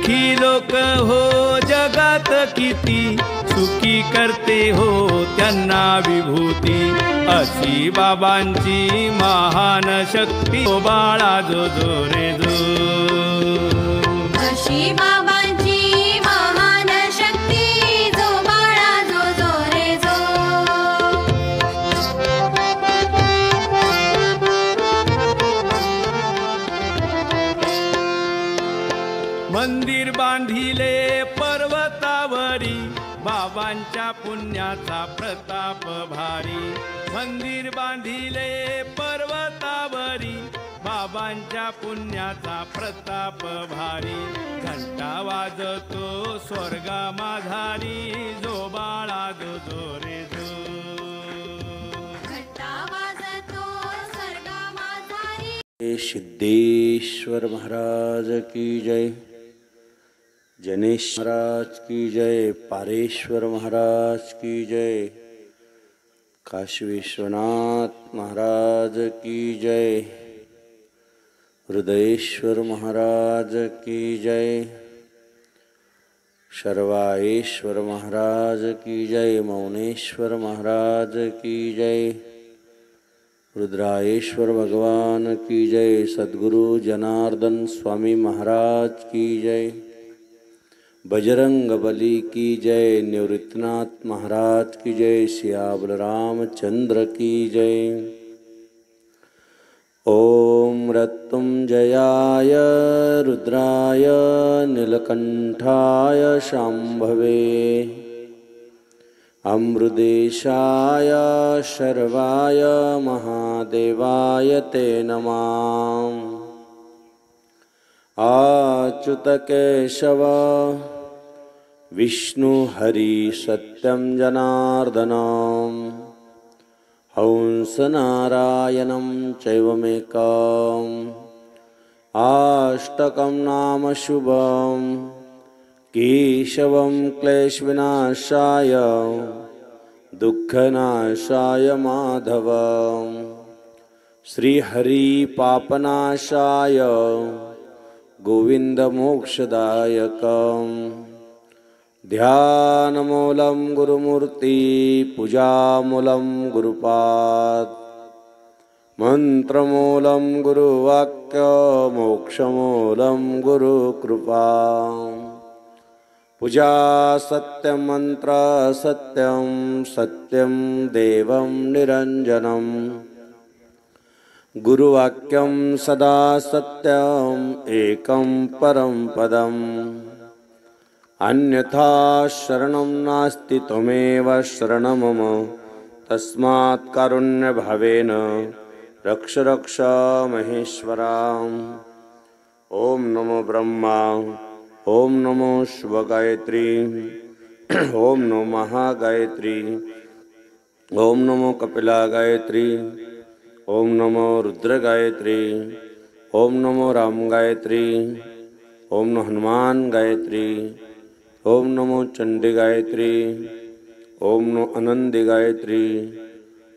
दुःखी लोक हो जगात किती, सुखी करते हो त्यांना विभूती, अशी बाबांची महान शक्ती, ओ बाळा जो जो रे जो, अशी बाबांची महान शक्ती, जो बाळा जो जो रे जो. मंदिर बांधिले पर्वतावरी, बाबांच्या पुण्याचा प्रताप भारी. मंदिर बांधिले पर्वतावरी, बाबांच्या पुण्याचा प्रताप भारी. घंटा वाजतो स्वर्गा माघारी, जो बाळा जो जो रे जो, घंटा वाजतो स्वर्गा माघारी. सिद्धेश्वर महाराज की जय, जनेश्वर महाराज की जय, पारेश्वर महाराज की जय, काशी विश्वनाथ महाराज की जय, हृदयेश्वर महाराज की जय, शर्वायेश्वर महाराज की जय, मौनेश्वर महाराज की जय, रुद्रायेश्वर भगवान की जय, सद्गुरु जनार्दन स्वामी महाराज की जय, बजरंग बली की जय, निवृत्तनाथ महाराज की जय, सिया बलरामचंद्र की जय. ओम मृत्युंजयाय रुद्राय नीलकंठाय शांभवे, अमृदेशाय शर्वाय महादेवाय ते नमः. अच्युत केशव विष्णु हरि सत्यं जनार्दनम्, हंस नारायणं चैवमेकम्, अष्टकं नाम शुभं, केशवं क्लेशविनाशाय दुःखनाशाय माधवं, श्रीहरि पापनाशाय गोविंद मोक्षदायकं. ध्यानमूलं गुरुमूर्ति, पूजामूलं गुरुपाद, मंत्रमूलं गुरुवाक्य, मोक्षमूलं गुरुकृपा. पूजा सत्यं मंत्र सत्यं, सत्यं देवं निरंजनम्, गुरुवाक्यं सदा सत्यं, एकं परं पदम्. अन्यथा शरणं नास्ति, त्वमेव शरणं मम, तस्मात् कारुण्यभावेन रक्ष रक्ष महेश्वरा. ओम नमो ब्रह्मा, ओम नमो शिव गायत्री, ओम नमो महागायत्री, ओम नमो कपिला गायत्री, ओम नमो रुद्र गायत्री, ओम नमो राम गायत्री, ओम नमो हनुमान गायत्री, ओम नमो चंडी गायत्री, ओम नमो आनंदी गायत्री,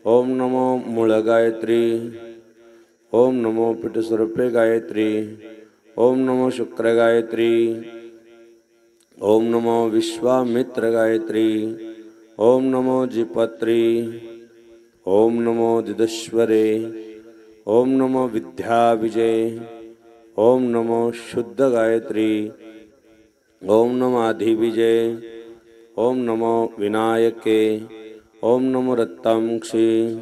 ओम नमो मूळ गायत्री, ओम नमो पीठस्वरूपे गायत्री, ओम नमो शुक्र गायत्री, ओम नमो विश्वामित्र गायत्री, ओम नमो जिपत्री, ओम नमो दिदश्वरे, ओम नमो विद्या विजय, ओम नमो शुद्ध गायत्री, ओम नमो आदि विजय, ओम नमो विनायके, ओम नमो रत्तांक्षी,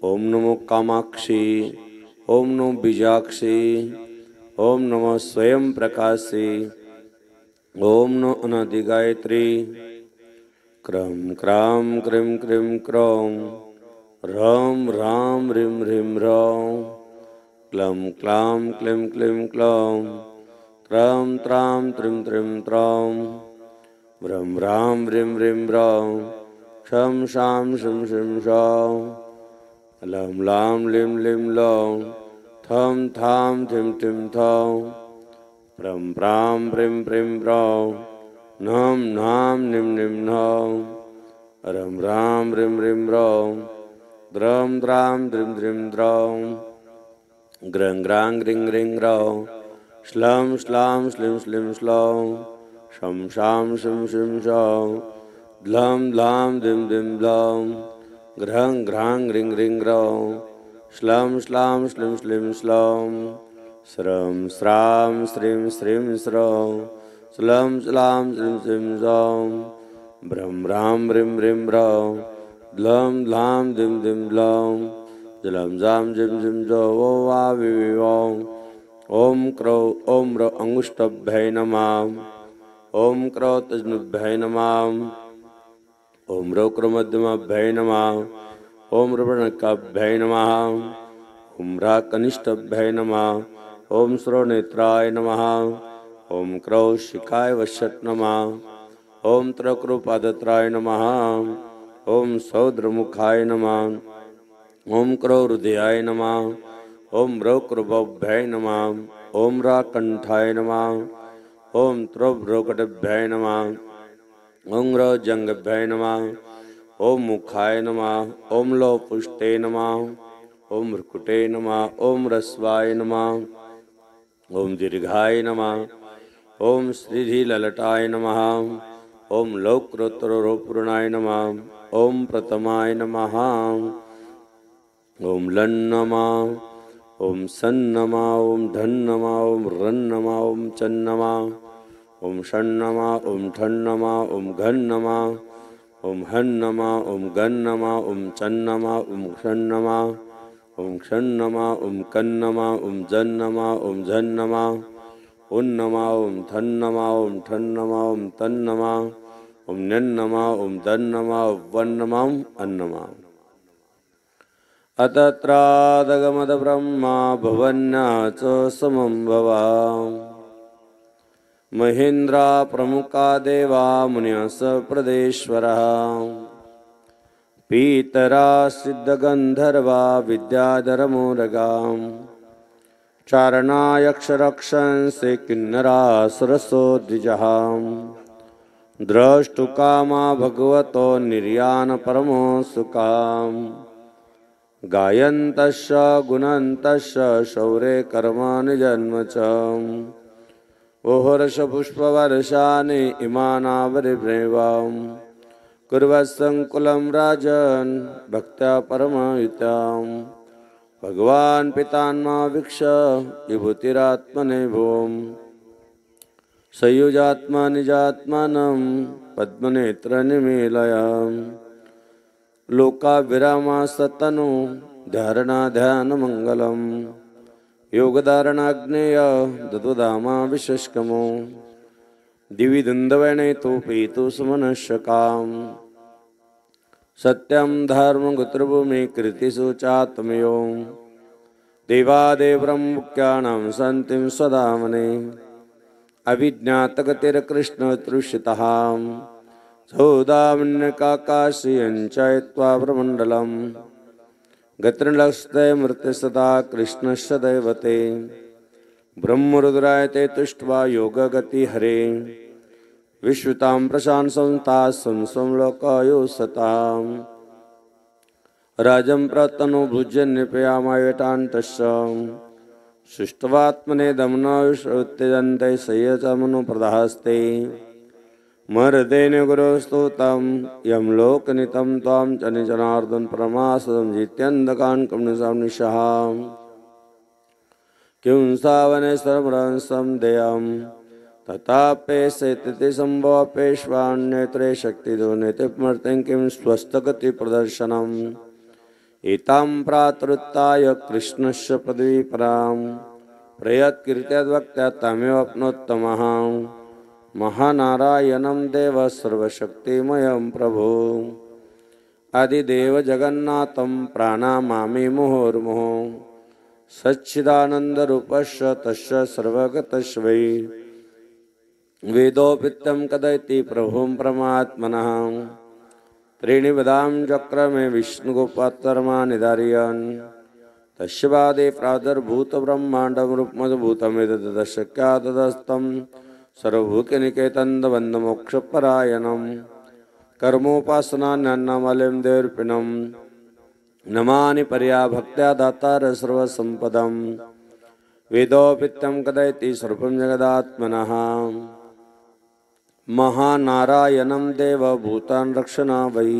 ओम नमो कामाक्षी, ओम नमो बीजाक्षी, ओम नमो स्वयं प्रकाशी, ओम नमो अनादि गायत्री. क्रम क्राम क्रीम क्रीम क्रौम, राम राम ह्रीं ह्रीं रौं, क्लं क्लां क्लीं क्लीं क्लौं, त्रां त्रां त्रीं त्रीं त्रौं, व्रं व्रां व्रीं व्रीं रौं, शं शां शं शं शौं, लं लां लिं लिं लौं, थं थां थिं थिं थौं, प्रं प्रां प्रीं प्रीं प्रौं, नं नां निं निं नौं, रं रां ह्रीं ह्रीं रौं, द्रं द्रां द्रिं द्रिं द्रौं, ग्रं ग्रां ग्रिं ग्रिं रौं, श्लं श्लां श्लीं श्लीं श्लौं शं शां षं ह्रीं शौं द्लं द्लां दिं दिं द्लौं घ्रं घ्रां ग्रीं ग्रीं ग्रौं श्लं श्लां श्लीं श्लीं श्लौं स्रं स्रां स्रीं श्रीं स्रौं स्लं श्लां श्रीं श्रीं सौं भ्रं भ्रां म्रीं म्रीं भ्रौं द्लं द्लां दिं दिं द्लौं जलं जां जिं जिं जौ वो वा विवौं ॐ क्रौ ॐ र अंगुष्ठभ्यै नमः ॐ क्रौ तज्ञभ्यै नमः ॐ रौ क्रमध्यमभ्यै नमः ॐ रवणकाभ्यै नमः ॐ रा कनिष्ठभ्यै नमः ॐ श्रोनेत्राय नमः ॐ क्रौ शिखाय वशट नमः ॐ त्रकृपादत्राय नमः ॐ सौद्रमुखाय नमः ॐ क्रौ हृदयाय नमः ॐ रौ कृभभ्यै नमः ॐ रा कण्ठाय नमः ॐ त्रौभ्रौकटभ्यै नमः ॐ रौ जङ्घभ्यै नमः ॐ मुखाय नमः ॐ लौ पुष्टे नमः ॐ मृकुटे नमः ॐ रस्वाय नमः ॐ दीर्घाय नमः ॐ श्रीधिललटाय नमः ॐ लौक्रोत्तरोपूर्णाय नमः ॐ प्रथमाय नमः ॐ लं नमः ॐ सं नमः ॐ धं नमः ॐ रं नमः ॐ चं नमः ॐ षं नमः ॐ ठं नमः ॐ घं नमः ॐ हं नमः ॐ गं नमः ॐ चं नमः ॐ क्षं नमः ॐ क्षं नमः ॐ कं नमः ॐ जं नमः ॐ झं नमः ॐ नमः ॐ थं नमः ॐ ठं नमः ॐ तं नमः ॐ ञं नमः ॐ दं नमः ॐ वन नमः अं नमः अतत्रादगमदब्रह्मा भवन्या च समं भवा महेन्द्रा प्रमुखा देवा मुनयः प्रदेश्वरः पीतरा सिद्धगन्धर्वा विद्याधरमोरगां चारणायक्षरक्षंसे किन्नरा सरसो द्विजः द्रष्टुकामा भगवतो निर्यानपरमो सुखाम् गायन्तश्च गुणन्तश्च शौरे कर्माणि जन्म च ओहर्षपुष्पवर्षाणि इमानावरिभ्रेवां कुर्वत्सङ्कुलं राजन् भक्त्या परमयुतां भगवान् पितान्मा वीक्ष विभूतिरात्मने भूम् संयुजात्मा निजात्मानं पद्मनेत्रनिमीलयाम् लोकाभिरामास्तनु ध्यानमङ्गलम् योगधारणाग्नेय दत्वधामा विशेषकमो दिवि दुन्दवने तु पीतु सुमनश्यकाम् सत्यं धर्मगोत्रभूमि कृतिषु चात्मयो देवादेवब्रह्ममुख्यानां सन्तिं सदामने अभिज्ञातगतिर्कृष्णतृषितः सौदामन्यकाकाशीयञ्चयित्वा प्रमण्डलम् गतिर्लक्ष्यते मृत्युसदा कृष्णस्य दैवते ब्रह्मरुद्राय ते तुष्ट्वा योगगति हरे विश्वतां प्रशान्तसंस्था संसं लोकायो सताम् राजं प्रतनो भुजन्यपयामायटान्तस्य सृष्टवात्मने दमनायुषोत्तेजन्ते संयतमनो प्रदास्ते मर्देन गुरुस्तुतं यं लोकनितं त्वां च निजनार्दन परमासदं जित्यन्धकान् कमनिशां किं सावने सर्वरंसं देयं तथाप्येषेति सम्भवपेष्वान्यत्रे शक्तिदो नेतिमर्त्यं किं स्वस्थगतिप्रदर्शनम् एतां प्रातरुत्थाय कृष्णस्य पदवीपरां प्रयत्कीर्त्याद्वक्त्या तमेवाप्नोत्तमः महानारायणं देव सर्वशक्तिमयं प्रभो आदिदेव जगन्नाथं प्रणमामि मुहुर्मुहुः सच्चिदानन्दरूपस्य तस्य सर्वगतस्य वै वेदोपितं कदयति प्रभुं परमात्मनः त्रीणि वदां चक्रमे विष्णुगोपात्तर्माणि धारयन् तस्य वादे प्रादुर्भूतब्रह्माण्डं रूपमद्भूतमेतदशक्यादस्तं सर्वभूतनिकेतन्दबन्धमोक्षपरायणं कर्मोपासनान्यन्नमलिं देवर्पिणं नमानि पर्या भक्त्या दातार सर्वसम्पदं वेदोपित्यं कथयति स्वरूपं जगदात्मनः महानारायणं देवभूतान् रक्षणा वै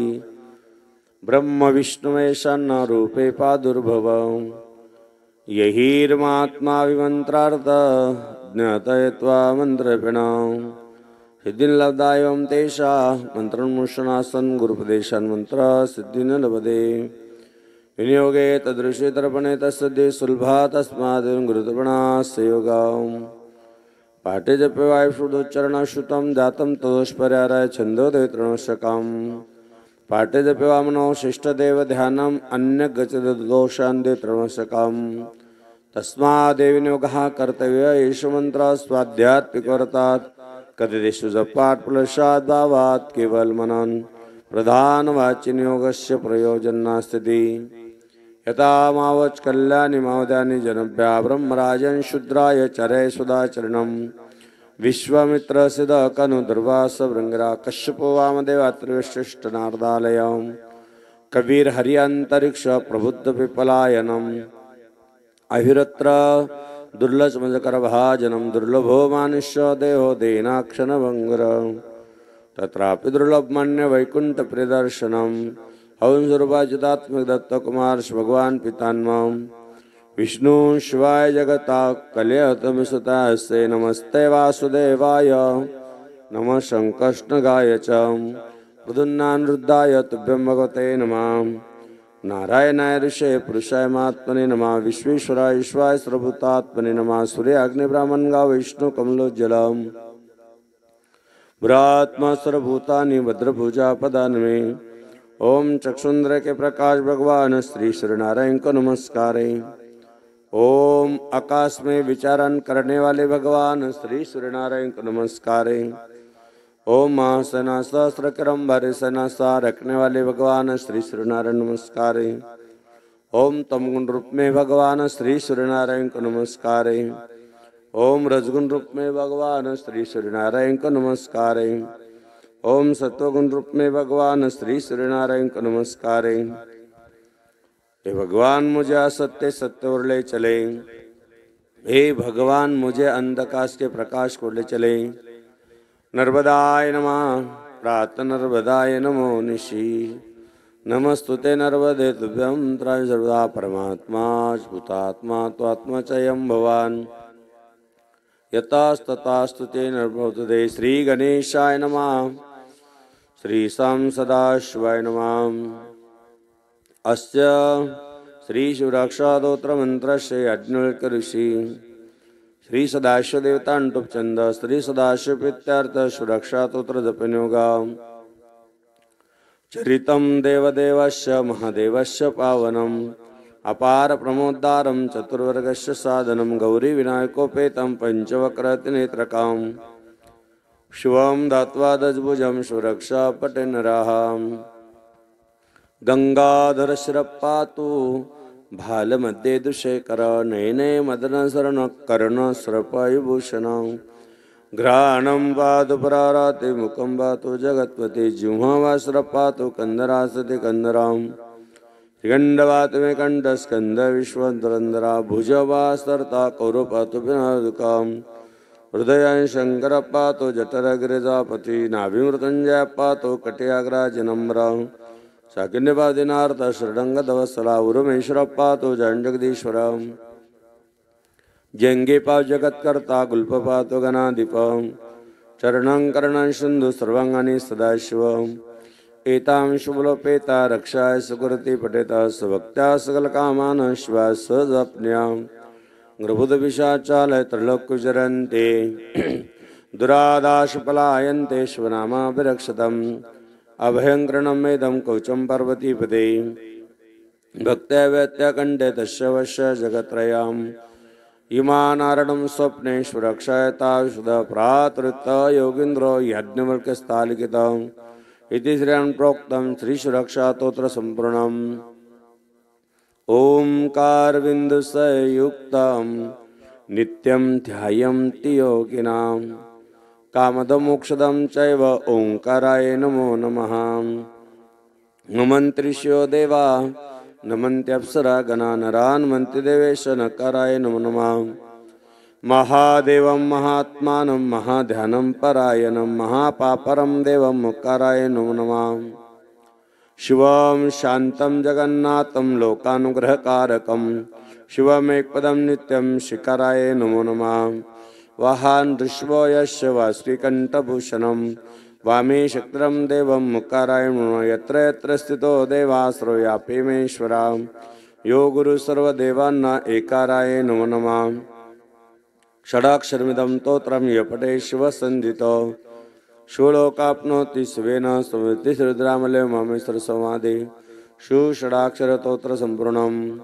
ब्रह्म विष्णुवेशन्न रूपे पादुर्भव यहिर्मात्मा विमन्त्रार्थ ज्ञातयत्वा मन्त्रपेण सिद्धिं लब्धा एवं तेषा मन्त्रन्मुषणासन् गुरुपदेशान् मन्त्र सिद्धिं न लभते विनियोगे तदृशे तर्पणे तत्सिद्धि सुलभा तस्माद् गुरुतर्पणास्य योगम् पाठे जपे वायुषुदोच्चरणश्रुतं जातं तदोष्पर्याराय छन्दोदय तृणशकम् पाठे जपे वामनो शिष्टदेव ध्यानम् अन्यगच्छदोषान्ते तृणशकम् तस्मादेविनियोगः कर्तव्य एष मन्त्रः स्वाध्यात्मिकव्रतात् कथितेषु जपात् प्लशात् भावात् केवलमनन् प्रधानवाचिनियोगस्य प्रयोजनास्ति यथा मावच कल्याणि मावदानि जनभ्या ब्रह्मराजन् शूद्राय चरे सुदाचरणम् विश्वामित्र सिद्ध कनु दुर्वास भृंगरा कश्यपो वामदेव त्रिविशिष्ट नारदालयम् कबीर हरि अंतरिक्ष प्रबुद्ध पिपलायनम् अहिरत्र दुर्लभमजकर भाजनम् दुर्लभो मानुष्य देहो देनाक्षण भंगर तत्रापि दुर्लभमन्य वैकुंठ प्रियदर्शनम् हंसरूपाच्युतात्मक दत्त कुमार भगवान पितान्मम विष्णु शिवाय जगता कलयतमसुतास्ते नमस्ते वासुदेवाय नमः संकृष्णगाय च प्रद्युम्नानिरुद्धाय तुभ्यं भगवते नमः नारायणाय ऋषे पुरुषाय महात्मने नमः विश्वेश्वराय ईश्वराय सर्वभूतात्मने नमः सूर्य अग्नि ब्राह्मण गा विष्णु कमलोज्जलम् ब्राह्मा सर्वभूतानि भद्रभुजा पदान्मे ओम चक्षुंद्र के प्रकाश भगवान श्री सूर्यनारायण को नमस्कार है। ओम आकाश में विचारण करने वाले भगवान श्री सूर्यनारायण को नमस्कार है। ओम महासेना सहस्र क्रम भरे सेना सा रखने वाले भगवान श्री सूर्यनारायण नमस्कार है। ओम तमगुण रूप में भगवान श्री सूर्यनारायण को नमस्कार है। ओम रजगुण रूप में भगवान श्री सूर्यनारायण को नमस्कार है। ओम सत्वगुण रूप में भगवान श्री सूर्यनारायण को नमस्कार है। हे भगवान मुझे असत्य सत्य ओर ले चले, हे भगवान मुझे अंधकाश के प्रकाश को ले चले। नर्मदाय नमः प्रातः नर्मदाय नमो निशि नमस्तुते नर्मदे तुभ्यं त्राय सर्वदा परमात्मा भूतात्मा त्वात्मा चयं भवान् यतस्ततस्तु ते नर्मदे। श्री गणेशाय नमः श्री सां सदाशिवाय नमः। अस्य श्री शिवरक्षास्तोत्र मंत्रस्य याज्ञवल्क्य ऋषि श्री सदाशिव देवतांटुप छंद श्री सदाशिव प्रीत्यर्थ शिवरक्षास्तोत्र जपनियोगा चरितं देवदेवस्य महादेवस्य पावनम् अपार प्रमोद्धारं चतुर्वर्गस्य साधनं गौरी विनायकोपेतं पंचवक्रनेत्रकाम् शिवं दत्त्वा दशभुजं सुरक्षा पटेनराहाम् गंगाधर शिरपातु भालमध्ये दुशेखर नयने मदनशरण कर्ण सर्पविभूषणं घ्राणं पातु पराराते मुखं पातु जगत्पते जिह्वा वा श्रपातु कंदरासते कंदराम् त्रिगंडवात में कंठ स्कंद विश्वधरंदरा भुज वा सरता कौर पातु विनादुकाम हृदय शंकर पातो जठर गिरिजापति नाभि मृत्युंजय पातो कटियाग्राजनम्र शाकिन्यपादिनार्थ षडंगदवसला उरुमेश्वर पातो जगदीश्वर जंगे पाव जगत्कर्ता गुल्प पातो गणाधिप चरणं करणं सिंधु सर्वांगानि सदाशिव एतां शुभलोपेता रक्षाय सुकृति पठेता स्वक्त्या सकल कामान शिवा सजप्न्यां ग्रभुद विशाचालय त्रैलोक्यचरन्ते दुरादाश पलायन्ते शिवनामाभिरक्षतम् अभयङ्करणमेदं कवचं पार्वतीपदे भक्त्या व्यत्यकण्ठे तस्य वश्य जगत्त्रयाम् इमानारणं स्वप्ने सुरक्षायताविशुद्ध प्रातृत योगीन्द्रो याज्ञवल्क्यस्थालिखितम् इति श्रेयं प्रोक्तं श्री सुरक्षास्तोत्र संपूर्णम् ओंकारबिन्दुसयुक्तं नित्यं ध्यायन्ति योगिनां कामदमोक्षदं चैव ओंकाराय नमो नमः। नमन्त्रिष्यो देवा नमन्त्यप्सरा गणा नरान् नमन्ति देवेश नकाराय नमो नमः। महादेवं महात्मानं महाध्यानं परायणं महापापरं देवं मुक्काराय नमो नमः। शिवं शान्तं जगन्नाथं लोकानुग्रहकारकं शिवमेकपदं नित्यं शिखराय नमो नमः। वाहान् ऋष्वो यस्य वास्विकण्ठभूषणं वामे शक्तिं देवं मुक्काराय नमो नमः। यत्र यत्र स्थितो देवाश्रयापि मेश्वरा यो गुरु सर्वदेवानां एकाराय नमो नमः। षडाक्षरमिदं स्तोत्रं य पठे शिवसन्धितो शिवलोकाप्नोति शिवेन स्मृतिरुद्रामले मामेश्वरसंवादे शिवषडाक्षरस्तोत्रसम्पूर्णम्।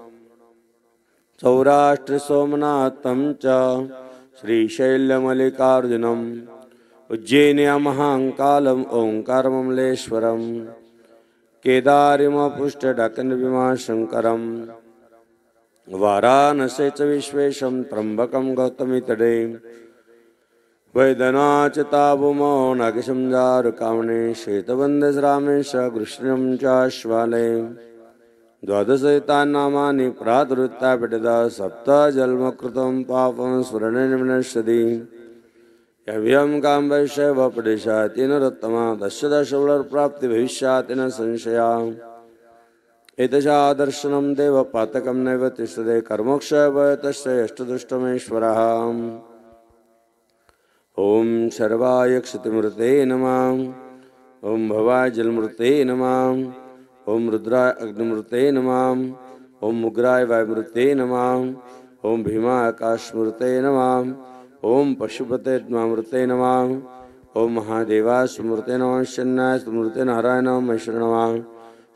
सौराष्ट्रसोमनाथं च श्रीशैलमल्लिकार्जुनम् उज्जैन्यामहाङ्कालम् ओङ्कारममलेश्वरम् केदारिमपुष्टडकनविमाशङ्करम् वाराणसी च विश्वेशं त्र्यम्बकं गौतमीतटे वैद्यनाथ तावुमो नागेशं जारुकामणे श्वेतवन्दे कृष्णं चाश्वाले द्वादशैतान्नामानि प्रातरुत्थापितदा सप्त जन्मकृतं पापं स्मरणेन विनश्यति यव्यं कामवैश्यव पटिशाति नरोत्तमा दश दशवलप्राप्ति भविष्याति न संशया एतशा दर्शनं देव पातकं नैव तिष्ठते कर्मोक्षय तस्य अष्टदुष्टमेश्वरः। ओम सर्वाय क्षतिमूर्ते नमः। ओम भवाय जलमूर्ते नमः। ओम रुद्राय अग्निमूर्ते नमः। ओम उग्राय वायुमूर्ते नमः। ओम भीमाय आकाशमूर्ते नमः। ओम पशुपते द्मामूर्ते नमः। ओम महादेवाय सुमूर्ते नमः। शन्याय सुमूर्ते नारायण महेश्वर नमः।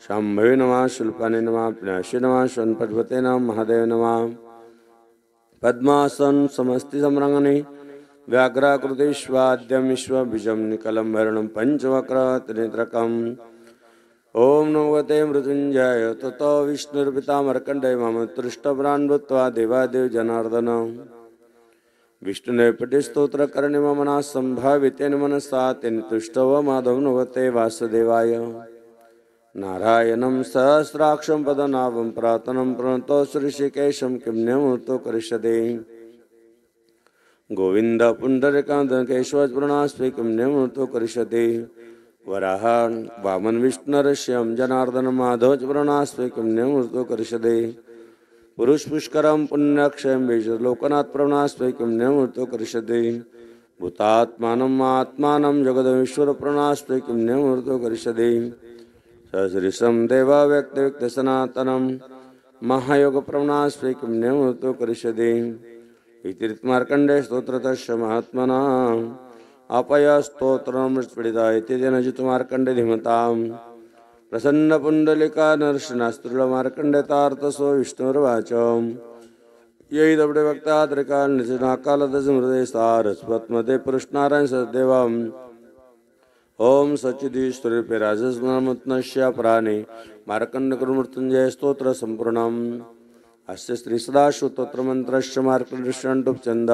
शाम्भवे नमः। शुल्पाने नमः। विनाशे नमः। शनपद्मते नमः। महादेव नमः। पद्मासन समस्ति समरंगने व्याघ्राकृतिष्वाद्यं विश्वबीजं निकलं भरणं पंचवक्रनेत्रकम्। ओम नमोते मृत्युंजय ततो विष्णुर्पितामर्कण्डेय मम तुष्टप्रान् भूत्वा देवादेव जनार्दन। विष्णुने पठिस्तोत्रकर्णे मम नः सम्भावितेन मनसा तेन तुष्टो माधव नमोते वासुदेवाय। नारायणं सहस्राक्षं पदनाभं प्रातनं प्रणतो ऋषिकेशं किं न्यमूर्तो करिष्यते। गोविंद पुंडरीकांत केशवस्मरणास्ते किं न्यमूर्तो करिष्यते। वराह वामन विष्णुरश्यं जनार्दन माधवस्मरणास्ते किं न्यमूर्तो करिष्यते। पुरुष पुष्करं पुण्यक्षयं बीजलोकनाथ प्रवणास्ते किं न्यमूर्तो करिष्यते। भूतात्मानं आत्मानं जगदमीश्वर प्रणास्ते किं न्यमूर्तो करिष्यते। ससृशं देवा व्यक्त सनातनं महायोग प्रवणास्ते किं न्यमूर्तो करिष्यते। इति मार्कंडे स्तोत्रतस्य महात्मना अपय स्तोत्रमृत्पीडिता इति तेन जित मार्कंडे धीमतां प्रसन्न पुंडलिका नरसिंहास्त्रुल मार्कंडेतार्थसो विष्णुर्वाच यैदवडे वक्तात्रिकाल निजनाकालदस्मृते सारस्वत्मते पुरुषनारायण सदेवम्। ओम सच्चिदीश्वरूपे राजस्मृतनश्य प्राणे मार्कंडकृमृत्युंजय स्तोत्र संपूर्णम्। अस्य श्री सदाशिव स्तोत्र मंत्रस्य मार्कंडेयन्दुपचंद।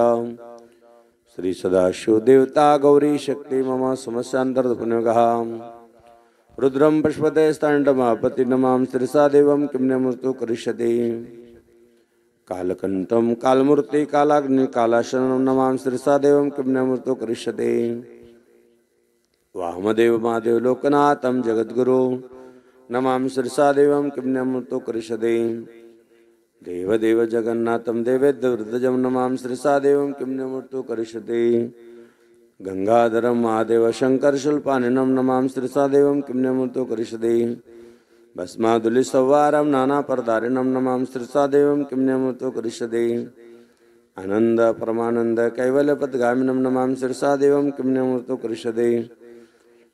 श्री सदाशिव देवता गौरी शक्ति मम समस्यांतरपुण्यगः। रुद्रं पशुपते स्ताण्डमापति नमां शिरसा देवं किं न्यमूर्तो करिष्यते। कालकंठं कालमूर्ति कालाग्नि कालाशनं नमां शिरसा देवं किं न्यमूर्तो करिष्यते। वामदेव महादेव लोकनाथं जगद्गुरु नमां शिरसा देवं किं न्यमूर्तो करिष्यते। देवदेव जगन्नाथं देवेद्यवृद्धजं नमां शिरसा देवं किं न्यमूर्तो करिष्यते। गंगाधरं महादेव शङ्करशूलपाणिनं नमां शिरसा देवं किं न्यमूर्तो करिष्यते। भस्मादुलिसंवारं नानापरधारिणं नमां शिरसा देवं किं न्यमूर्तो करिष्यते। आनंद परमानंद कैवल्यपथगामिनं नमां शिरसा देवं किं न्यमूर्तो करिष्यते।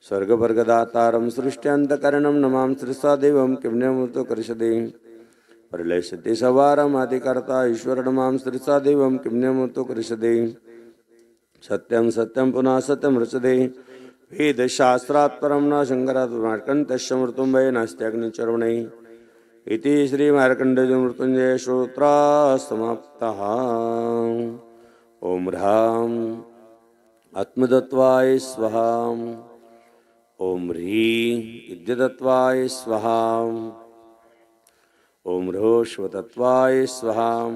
स्वर्गवर्गदातारं सृष्ट्यन्तकरणं नमां शिरसा देवं किं न्यमूर्तो करिष्यते। प्रलय सत्य सवारम आदिकर्ता ईश्वर नमां शिरसा देवं किं न्यमूर्तो करिष्यते। सत्यं सत्यं पुनः सत्यं रचते वेदशास्त्रात् परं न शंकरात् मार्कण्डस्य मृत्युंजय नास्त्यग्निचर्वणे। इति श्री मार्कण्डेय मृत्युंजय स्तोत्र समाप्तः। ओम ह्रां आत्मदत्वाय स्वाहा। ओम ह्रीं विद्युदत्वाय स्वाहा। ओम ह्रोश्वतत्वाय स्वाहा।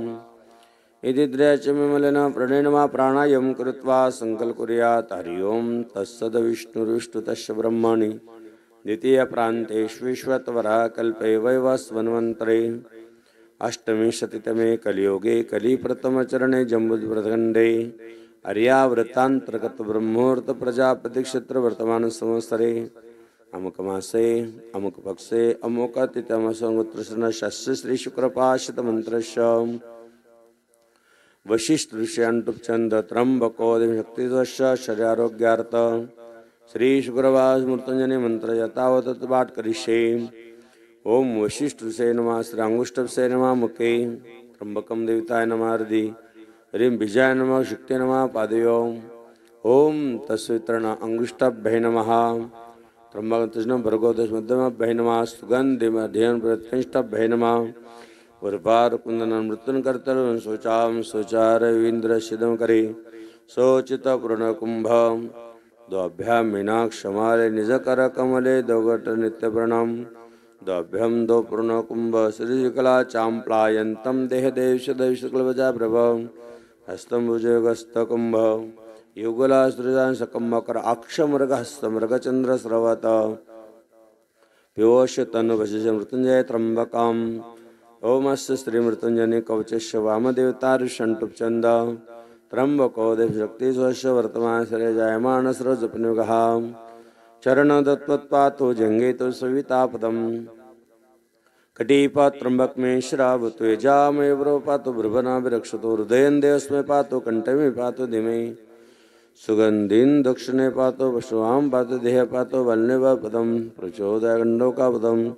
इति द्रयच विमलेन प्रणेनमा प्राणायाम कृत्वा संकल्पकुर्यात् हरि ओम तत्सद्विष्णुर्विष्णुतस्य ब्रह्मणि द्वितीय प्रान्तेष्विश्वतवरः कल्पे वैवस्वन्वन्तरे अष्टविंशतितमे कलियुगे कलिप्रथमचरणे जम्बूद्वृतखण्डे आर्यावृतान्तर्गत ब्रह्मोर्त प्रजापति क्षेत्र वर्तमान संवत्सरे अमुक मासे अमुक पक्षे अमुक तिथमसंगोत्रशन शस्य श्री शुक्रपाशित मंत्रस्य वशिष्ठ ऋष्यान्तुपचंद त्र्यंबको शक्तिदस्य शरीरारोग्यार्थ श्री शुक्रवार मृत्युंजय मंत्र यथावत पाठ करिष्ये। ओम वशिष्ठ ऋषे नमः श्री अंगुष्ठसे नमः मुखे त्र्यंबकम देवताय नमः हृदि ह्रीं बीजाय नमः शुक्ते नमः पादयो ओम तस्वितरण अंगुष्ठाभ्यै नमः त्र्यंबकं भर्गोदश मध्यमाभ्यै नमः सुगंधिमध्ययन प्रतिष्ठाभ्यै नमः वर्पार कुंदन मृत्युन कर्तव्य शोचाम शोचार रवीन्द्र सिद्धम करे शोचित पूर्ण कुंभ द्वाभ्याम मीनाक्षमाले निज कर कमले दोगट नित्य प्रणाम द्वाभ्यम दो पूर्ण कुंभ श्रीकला चांप्लायंतम देह देश देश क्लवजा प्रभ हस्तम भुजगस्त कुंभ युगला सृजान सकम्भकर अक्षमृग हस्तमृग चंद्र स्रवत पीयूष तनु वशिष मृत्युंजय त्र्यंबकम ओमस्य श्री मृत्युंजय कवचस्य वामदेवता ऋषंटुपचंद त्र्यंबको देवशक्ति स्वस्य वर्तमान शरीर जायमान स्रजपनुगः चरण दत्त्वत्पातो जंगे तो सवितापदम कटीपा त्र्यंबक में श्रावत्वे जामय पातो भ्रुवना विरक्षतो हृदयन देवस्मे पातो कंठ में पातो धीमे सुगंधीन दक्षिणे पातो पशुआम पातो देह पातो वल्ने पदम प्रचोदय गंडोका पदम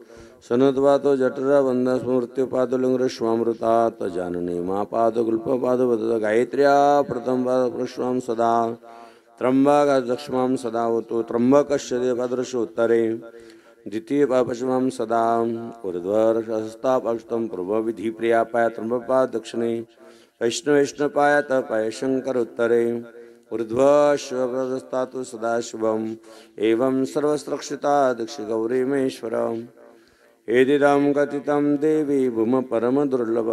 सनुद्वातो जठरा वंदन स्मृत्यु पादो लिंग स्वामृता जानने माँ पादो गुल्प पादो बद गायत्र्या प्रथम पाद प्रश्वाम सदा त्र्यंबक दक्षिणाम सदा होतो त्र्यंबकस्य देवदर्शोत्तरे द्वितीय पश्चिमाम सदा ऊर्ध्वहस्ता पक्षतम पूर्व विधि प्रिया पाया त्र्यंबपाद दक्षिणे वैष्णवेष्णपाया तपाय शंकर उत्तरे ऊर्ध्वश्वस्ता तो सदा शुभम एवं सर्वस्रक्षिता दक्षि गौरी महेश्वर एदिदं कथितं देवी भूम परम दुर्लभ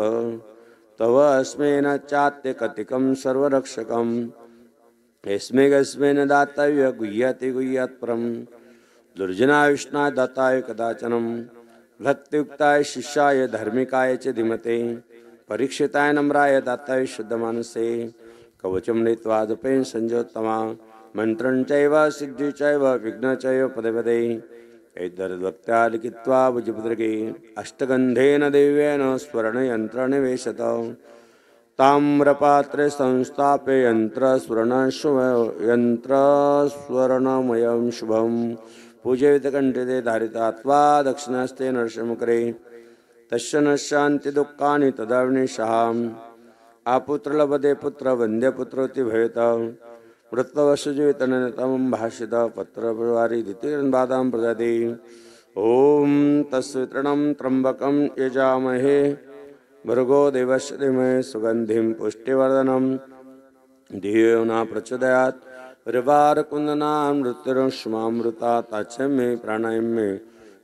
तव अस्मेन चात्य कतिकं सर्वरक्षकम् यस्मै कस्मेन दातव्य गुह्यति गुह्यात् परं दुर्जना विष्णाय दाताय कदाचनं भक्तियुक्ताय शिष्याय धार्मिकाय च धीमते परीक्षिताय नम्राय दाताय शुद्धमानसे कवचं नीत्वा जपेन संजोत्तमा मंत्रं चैव सिद्धि चैव विघ्न चैव पदे पदे ऐदर्भक्त्या लिखित्वा भुजपद्रगे अष्टगंधेन दिव्येन स्वर्णयन्त्रनिवेशत ताम्रपात्रे संस्थाप्य यंत्रस्वर्णमयं शुभं पूजयित कंठे धारितात्वा दक्षिणास्ते नरसिंहकरे तस्य न शान्ति दुःखानि तदाविनिशः आपुत्र लभते पुत्र वन्द्यपुत्रोति भवेत मृतवशुजीवितनतमं भाषित पत्रवारी द्वितीयबाधां प्रजाति ओम तस्वितृणं त्र्यंबकं यजामहे भर्गो देवस्य धीमहि सुगंधिं पुष्टिवर्धनं धियो यो न प्रचोदयात् मृत्युर्ष्मामृता ताचम्ये प्राणायामे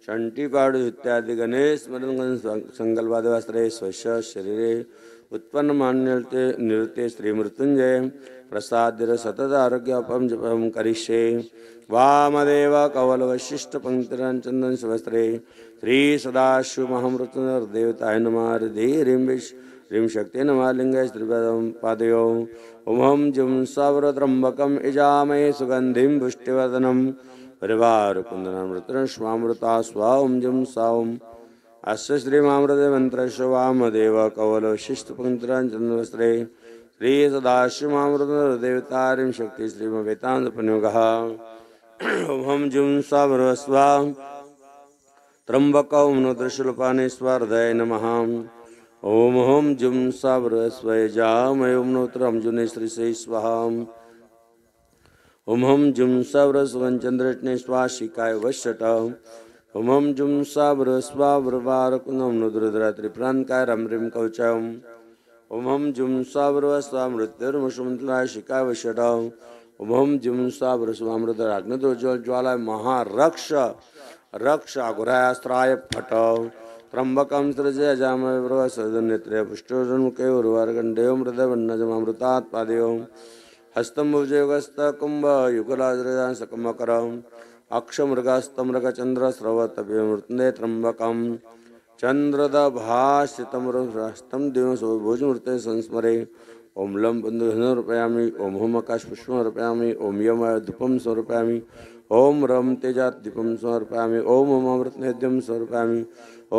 शंटिपाडु इत्यादि गणेश संकल्पादिवस्त्रे स्वस्य शरीरे उत्पन्न मान्यते निरुते श्री मृत्युंजय प्रसाद्य सतत आरोग्यपम जपम करिष्ये। वामदेव कवल वशिष्ठ पंक्तिरं चंदन सुवस्त्रे श्री सदाशिव महामृत्युंजय देवताय नमः ह्रीं शक्ति नमः लिंगाय श्रीपदं पादयो ओम जुं सवर्त्रंबकं यजामहे सुगंधिं पुष्टिवर्धनं परिवारकुंदनं मृत्युर्ष्मामृता स्वां जुं सां अस्य श्री महामृत मंत्रस्य वामदेव कवल वशिष्ठ पंक्तिरं चंदनवस्त्रे श्री सदाशिव महामृत देवतारिं शक्ति श्रीमवेतान्तपनियोगः ओम जुं सावरस्वा त्र्यंबकौ मनुदृशूलपाने स्वार्धय नमः ओम हम जुं सावरस्वयजामय नोत्रं जुने श्रीसे स्वाहा ओम हम जुं सावरस्वञ्चन्द्रष्णे स्वाशिकाय वश्यट ओम हम जुं सावरस्वावरवारकुनं नुद्रुद्रात्रिप्रान्काय रमृं कवचम् ओम हम जुं सावरस्वा मृत्युर्मुषुमन्त्लाय शिकाय वश्यट ओम हम जुं सावरस्वामृतराग्नदोज्ज्वल ज्वालाय महारक्ष रक्ष अघोरास्त्राय फट त्र्यंबकं सृजयामहे सदनेत्रे पुष्टोर्मुखे उर्वारुकण्ठेयो मृदवन्नजमामृतात् पादयोः हस्तं भुजयोगस्तकुम्भयुगलाज्रजां सकमकरम् अक्षमृगस्तमृगचन्द्रस्रवतपिमृत्ने त्र्यम्बकं चन्द्रदभासितमृहस्तं दिवसभुजमूर्ते संस्मरे ओं लं बन्धुधनुर्पयामि ओं हुम आकाशपुष्पमर्पयामि ओं यमाय धूपं समर्पयामि ओं रं तेजात् दीपं समर्पयामि ओं ममामृतनेद्यं समर्पयामि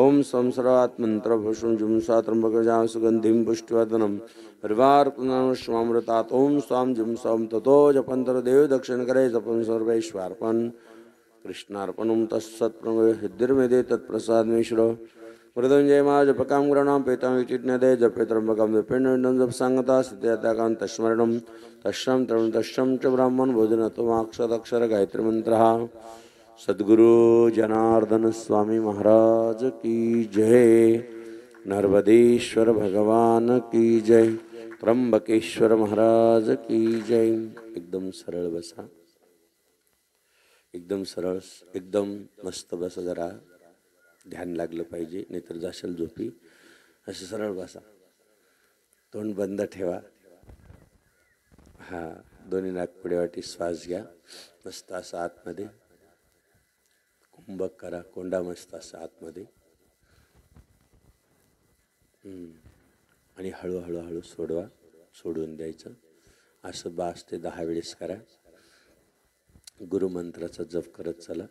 ओं संसरात् मन्त्रभूषं जुंसा त्र्यम्बकजां सुगन्धिं पुष्टिवर्धनम् हरिवार्पणमृतात् ओं स्वां जुंसां ततो जपन्तर्देव दक्षिणकरे जपं सर्वैश्वार्पण कृष्णार्पणं तत्सत्प्रणव सिद्धिर्मेदे तत्प्रसादमेश्वर मृदुञ्जय मा जपकां गृणां पेतां विचिज्ञदे जपे त्र्यम्बकं जपेण्डं जपसाङ्गता सिद्ध्यताकां तस्मरणं तस्यं तरुण तस्यं च ब्राह्मण भोजनत्वमाक्षरक्षर गायत्री मंत्रः सद्गुरु जनार्दन स्वामी महाराज की जय नर्मदेश्वर भगवान की जय त्र्यंबकेश्वर महाराज की जय। एकदम सरळ बसा, एकदम सरळ, एकदम मस्त बसा, जरा ध्यान लागलं पाहिजे नाहीतर जाशाल झोपी। असं सरळ बसा, तोंड बंद ठेवा, हां दोन्ही नाकपुडे वाटी श्वास घ्या, मस्त असं आतमध्ये कुंभक करा, कोंडा मस्त असं आतमध्ये आणि हळूहळू हळू सोडवा, सोडून द्यायचं। असं 5 ते 10 वेळेस करा। गुरुमंत्राचा जप करत चला।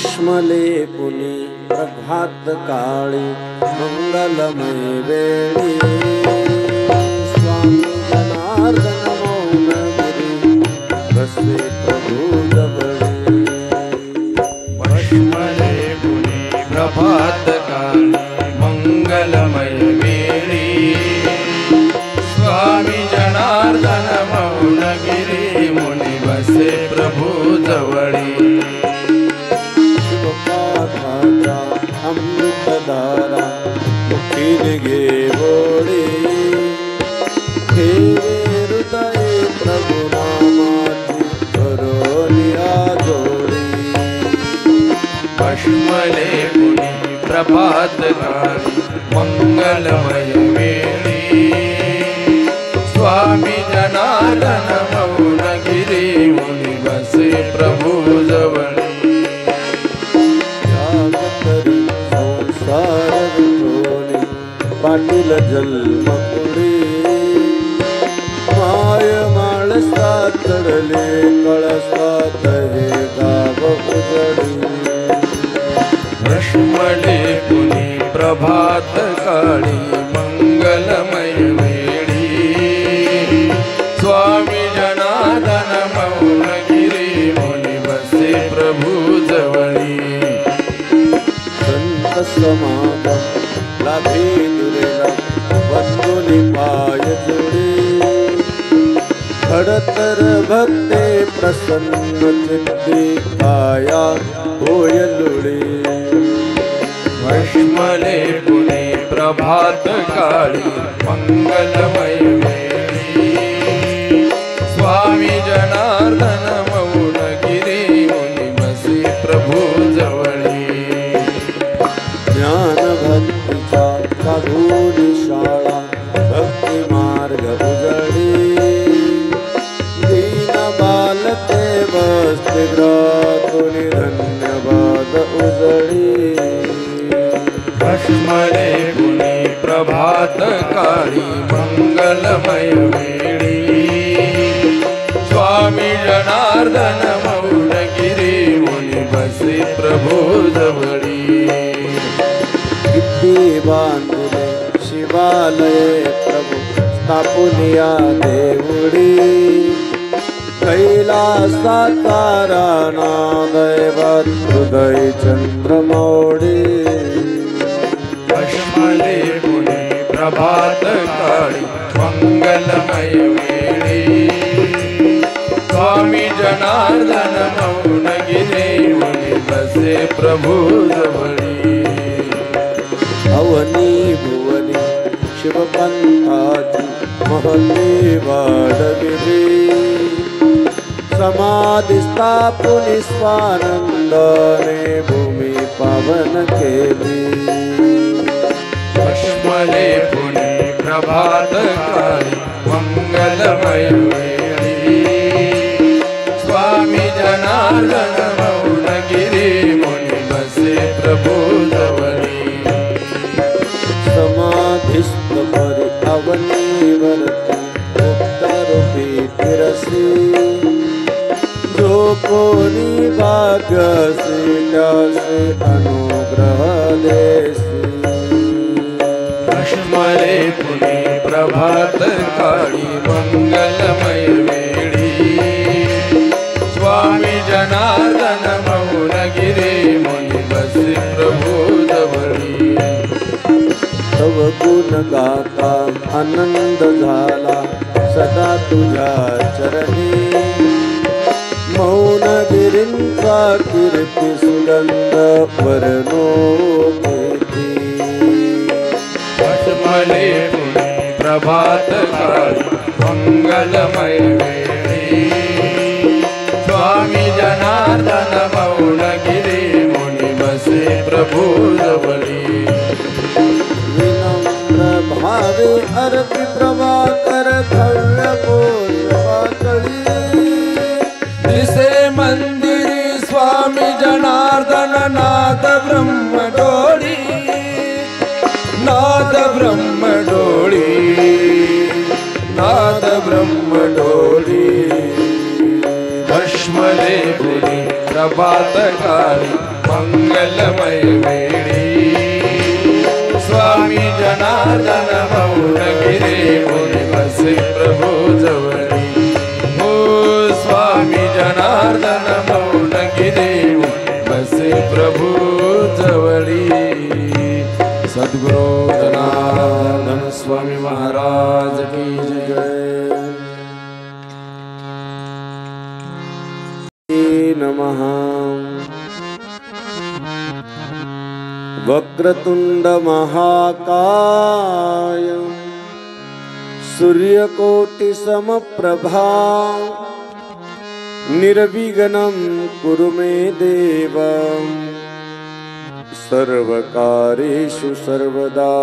भस्मलेपुनी प्रभात काळी मंगलमय वेळी स्वामी जनार्दन मौनगिरी बसे प्रभु जवळी भस्मलेपुनी प्रभात काळी मंगलमय वेळी स्वामी जनार्दन मौनगिरी मुनी बसे प्रभु जवळी अमृतधारा मुखीने घे बोळे ठेवे हृदये प्रभु नामाची करोनिया जोडी भस्मलेपुनी प्रभात काळी मंगलमय वेळी स्वामी जनार्दन मौनगिरी मुनी बसे प्रभु जवळी पाटील जन्मपुरी माय माळसा चढले कळसात हे गाव उजळी भस्मलेपुनी प्रभात काळी मंगलमय वेळी स्वामी जनार्दन मौनगिरी मुनी बसे प्रभु जवळी संत समागम लाभे दुरेला बंधुनी पाय जोडी खडतर भक्ते प्रसन्न चित्ती काया होय लुडी भस्मलेपुनी प्रभात काळी मंगलमय वेळी स्वामी जनार्दन मौनगिरी मुनी बसे प्रभु जवळी ज्ञान भक्तीचा साधूनी शाळा भक्ती मार्ग उजळी दीन बालते बसते ग्रातुनी धन्यवाद उजळी भस्मलेपुनी प्रभात काळी मंगलमय वेळी स्वामी जनार्दन मौनगिरी मुनी बसे प्रभु जवळी किती बांधले शिवालये प्रभु स्थापुनिया देवडी कैलासाचा राणा दैवत हृदय चंद्रमौडी भस्मलेपुनी प्रभात काळी मंगलमय वेळी स्वामी जनार्दन मौनगिरी मुनी बसे प्रभु जवळी अवनी भुवनी शिवपंथाची महती वाढविली समाधी स्थापुनी स्वानंदाने भूमी पावन केली भस्मलेपुनी प्रभात काळी मंगलमय वेळी स्वामी जनार्दन मौनगिरी मुनी बसे प्रभु जवळी समाधिस्थ परी अवनीवरती मुक्तारूपी फिरसी जो कोणी भाग्यसी त्यासे अनुग्रह देसी भस्मलेपुनी प्रभात काळी मंगलमय वेळी स्वामी जनार्दन मौनगिरी मुनी बसे प्रभु जवळी तव गुण गाता आनंद झाला सदा तुझ्या चरणी मौनगिरींचा कीर्ती सुगंध वर्णो केती भस्मलेपुनी प्रभात काळी मंगलमय वेळी स्वामी जनार्दन मौनगिरी मुनी बसे प्रभु जवळी विनम्र भावे अर्पी प्रभाकर भव्य पातळी दिसे मंदिरी स्वामी जनार्दन नाद ब्रह्म डोळी नाद ब्रह्म डोळी नाद ब्रह्म सूक्ष्मले पुरी प्रभात काळी मंगलमय वेळी स्वामी जनार्दन मौनगिरी मुनी बसे प्रभू जवळी हो स्वामी जनार्दन मौनगिरी मुनी बसे प्रभू जवळी सद्गुरु जनार्दन स्वामी महाराज की जय नमः वक्रतुंड महाकाय सूर्यकोटि समप्रभा निर्विघ्नं कुरु मे देव सर्वकार्येषु सर्वदा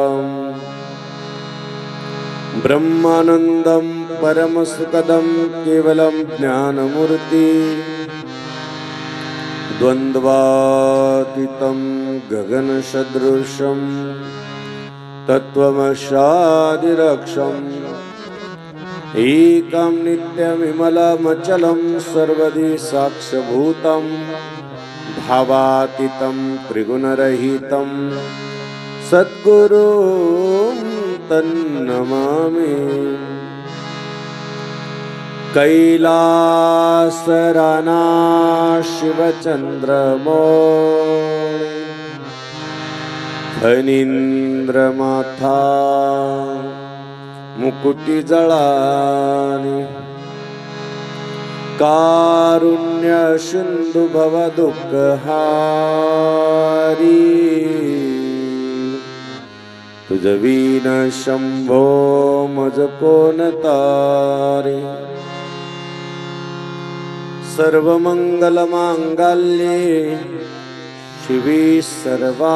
ब्रह्मानन्दं परमसुखदं केवलं ज्ञानमूर्ति द्वन्द्वातीतं गगनसदृशं तत्त्वमशादिरक्षम् एकं नित्यविमलमचलं सर्वदि साक्षभूतं भावातीतं त्रिगुणरहितं सद्गुरुं तन्नमामि कैलासराना शिवचन्द्रमौळि फणीन्द्रमाथा मुकुटिजळानि कारुण्य सिन्धु भवदुःखहारी तुझवीन शंभो मज कोण तारी सर्वमंगलमांगल्ये शिवे सर्वार्थसाधिके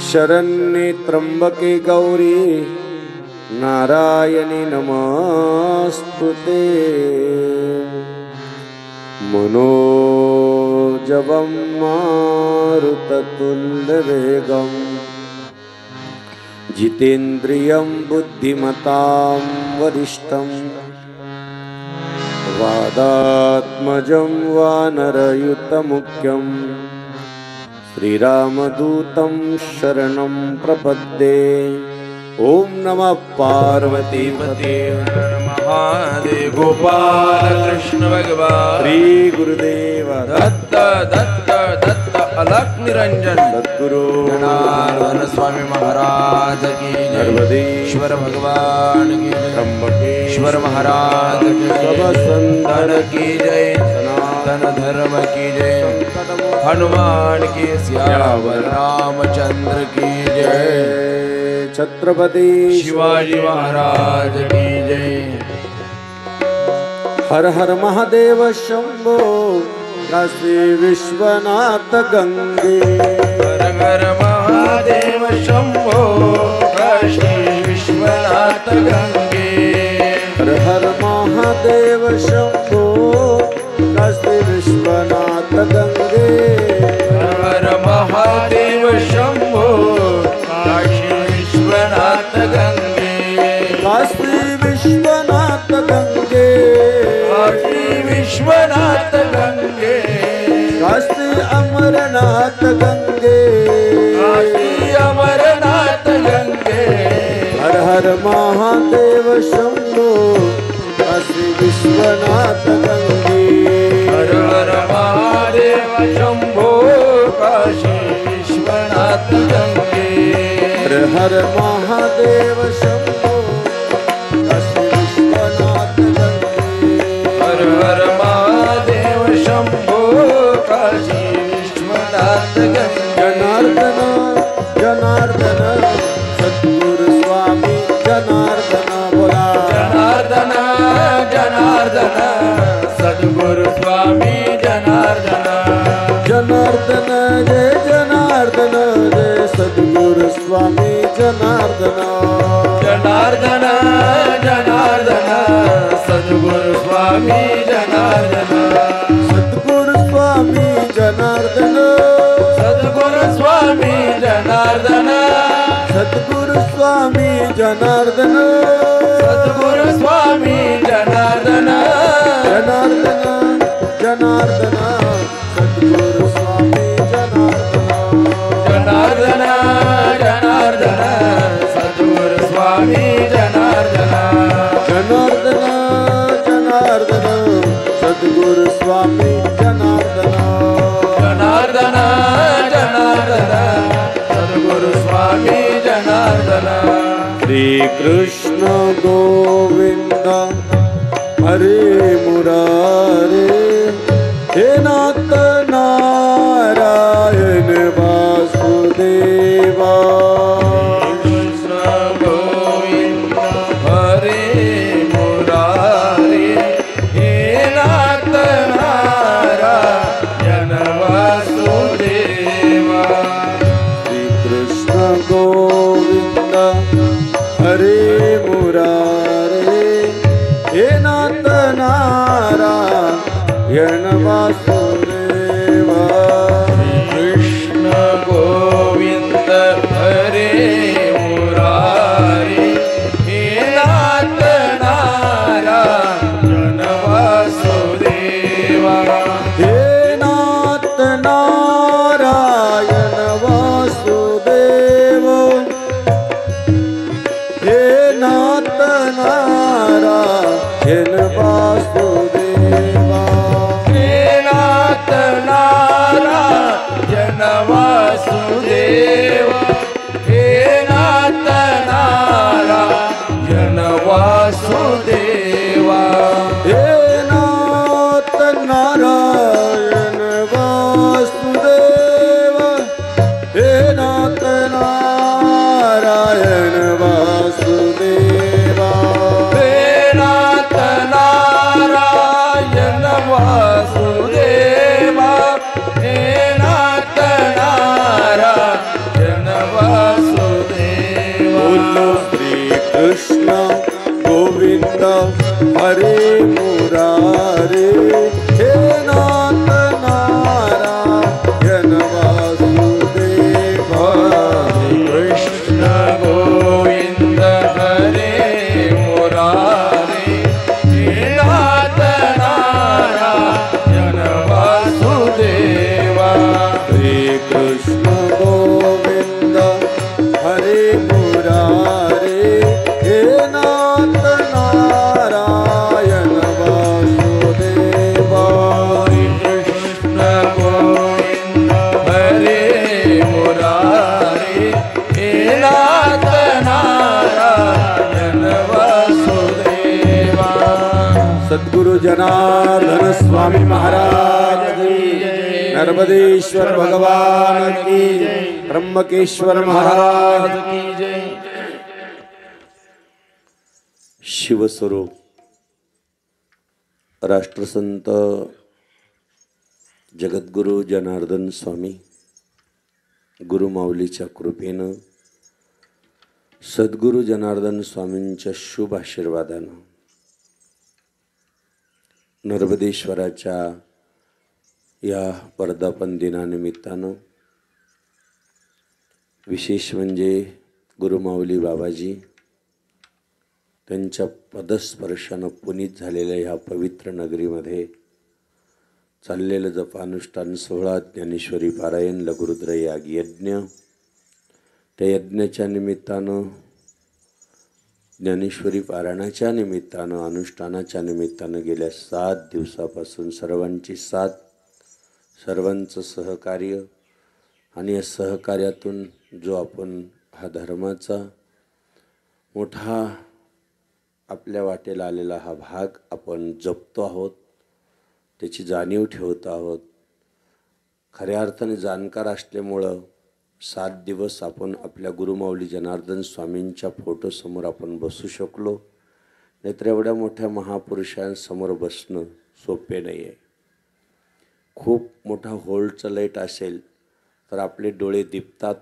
शरण्ये त्र्यंबके गौरी नारायणी नमस्तुते मनोजवं मारुततुल्यवेगं जितेन्द्रियं बुद्धिमतां वरिष्ठं वादात्मजं वानरयुतमुख्यं श्रीरामदूतं शरणं प्रपद्ये। ओम नमः पार्वतीपते महादेव गोपाल कृष्ण भगवान श्री गुरुदेव दत्त दत्त दत्त अलख निरंजन सद्गुरु जनार्दन स्वामी महाराज की जय नर्मदेश्वर भगवान की जय त्र्यंबकेश्वर महाराज की जय सब संतन की जय सनातन धर्म की जय हनुमान की सियावर रामचंद्र की जय छत्रपति शिवाजी महाराज की जय। हर हर महादेव शंभो काशी विश्वनाथ गंगे हर हर महादेव शंभो काशी विश्वनाथ गंगे हर हर महादेव शंभो काशी विश्वनाथ गंगे हर हर महादेव शंभो काशी विश्वनाथ गंगे काशी विश्वनाथ गंगे काशी विश्वनाथ गंगे काशी अमरनाथ गंगे काशी अमरनाथ गंगे हर हर महादेव शंभो काशी विश्वनाथ गंगे हर हर महादेव शंभो काशी विश्वनाथ गंगे हर हर महादेव शंभो काशी विश्वनाथ गंगे हर हर महादेव शंभो काशी विश्वनाथ गंगे जनार्दन जनार्दन सद्गुरु स्वामी जनार्दन बोला जनार्दन जनार्दन सद्गुरु स्वामी जनार्दन जनार्दन जय सद्गुरु स्वामी जनार्दन जनार्दन जनार्दन सद्गुरु स्वामी जनार्दन सद्गुरु स्वामी जनार्दन सद्गुरु स्वामी जनार्दन सद्गुरु स्वामी जनार्दन सद्गुरु स्वामी जनार्दन स्वामी जनार्दन जनार्दन जनार्दन सद्गुरु स्वामी जनार्दन श्री कृष्ण गोविंद हरे मुरारे हे नाथ नारायण वासुदेवा कृष्ण गोविंद हरे मुरारे हे नाथ नारायण वासुदेवा श्री कृष्ण गोविंद हरे मुरारे हे नाथ नारायण वासुदेवा कृष्ण गोविंद हरे मुरारे हे नाथ नारायण वासुदेवा हे नाथ नारायण वासुदेव हे नाथ नारायण वासुदेवा हे नाथ नारायण वासुदेवा हे नाथ नारायण वासुदेवा हे नाथ नारायण वासुदेव हे नाथ नारायण वासुदेवा हे नाथ नारायण वासुदेवा हे नाथ नारायण वासुदेवा बोलो श्री कृष्ण गोविंद हरे मुरारे हे नाथ नारायण वासुदेवा कृष्ण गोविंद हरे मुरारे हे नाथ नारायण वासुदेवा श्री कृष्ण गोविंद हरे मुरारे हे नाथ नारायण वासुदेवा कृष्ण गोविंद हरे मुरारे हे नाथ नारायण वासुदेवा सद्गुरु जनार्दन स्वामी महाराज की नर्मदेश्वर भगवान की त्र्यंबकेश्वर महाराज की जय शिवस्वरूप राष्ट्रसंत जगद्गुरु जनार्दन स्वामी गुरुमाऊलीच्या कृपेनं सद्गुरु जनार्दन स्वामींच्या शुभ आशीर्वादानं नर्मदेश्वराच्या या वर्धापन दिनानिमित्तानं विशेष म्हणजे गुरुमाऊली बाबाजी त्यांच्या पदस्पर्शानं पुनीत झालेल्या ह्या पवित्र नगरीमध्ये चाललेलं जपानुष्ठान सोहळा ज्ञानेश्वरी पारायण लघुरुद्र याग यज्ञ त्या यज्ञाच्या निमित्तानं ज्ञानेश्वरी पारायणाच्या निमित्तानं अनुष्ठानाच्या निमित्तानं गेल्या 7 दिवसापासून सर्वांची साथ सर्वांचं सहकार्य आणि या सहकार्यातून जो आपण हा धर्माचा मोठा आपल्या वाटेला आलेला हा भाग आपण जपतो आहोत, त्याची जाणीव ठेवतो आहोत. खऱ्या अर्थाने जाणकार असल्यामुळं 7 दिवस आपण आपल्या गुरुमाऊली जनार्दन स्वामींच्या फोटोसमोर आपण बसू शकलो, नाहीतर एवढ्या मोठ्या महापुरुषांसमोर बसणं सोपे नाही आहे. खूप मोठा होल्डचं लाईट असेल तर आपले डोळे दिपतात,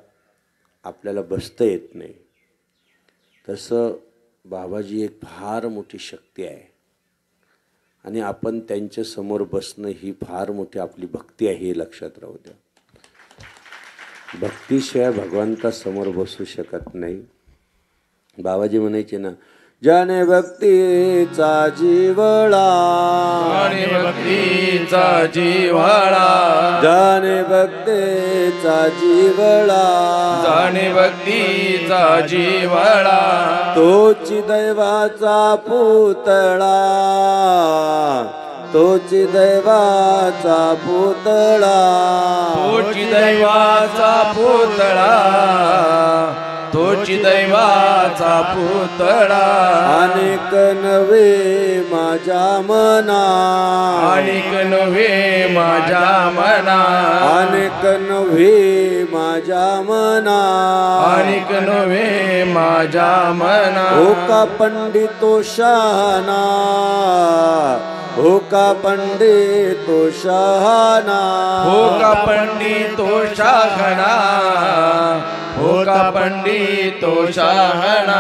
आपल्याला बसता येत नाही. तसं बाबाजी एक फार मोठी शक्ती आहे आणि आपण त्यांच्यासमोर बसणं ही फार मोठी आपली भक्ती आहे, हे लक्षात राहू द्या. भक्तीशिवाय भगवंतासमोर बसू शकत नाही. बाबाजी म्हणायचे ना, जाने भक्तीचा जिव्हाळा, जाने भक्तीचा जिव्हाळा, जाने भक्तीचा जिव्हाळा, जाने भक्तीचा जिव्हाळा, तोची दैवाचा पुतळा, तोची दैवाचा पुतळा, तोची दैवाचा पुतळा, तोची दैवाचा पुतळा. अनेक नवे माझ्या मना, अनेक नव्हे माझ्या मना, अनेक नवे माझ्या मना, अनेक नव्हे माझ्या मना. हो का पंडितो शहाणा, हो का पंडितो शहाणा, हो का पंडितो शहाणा, हो का पंडितो शहाणा.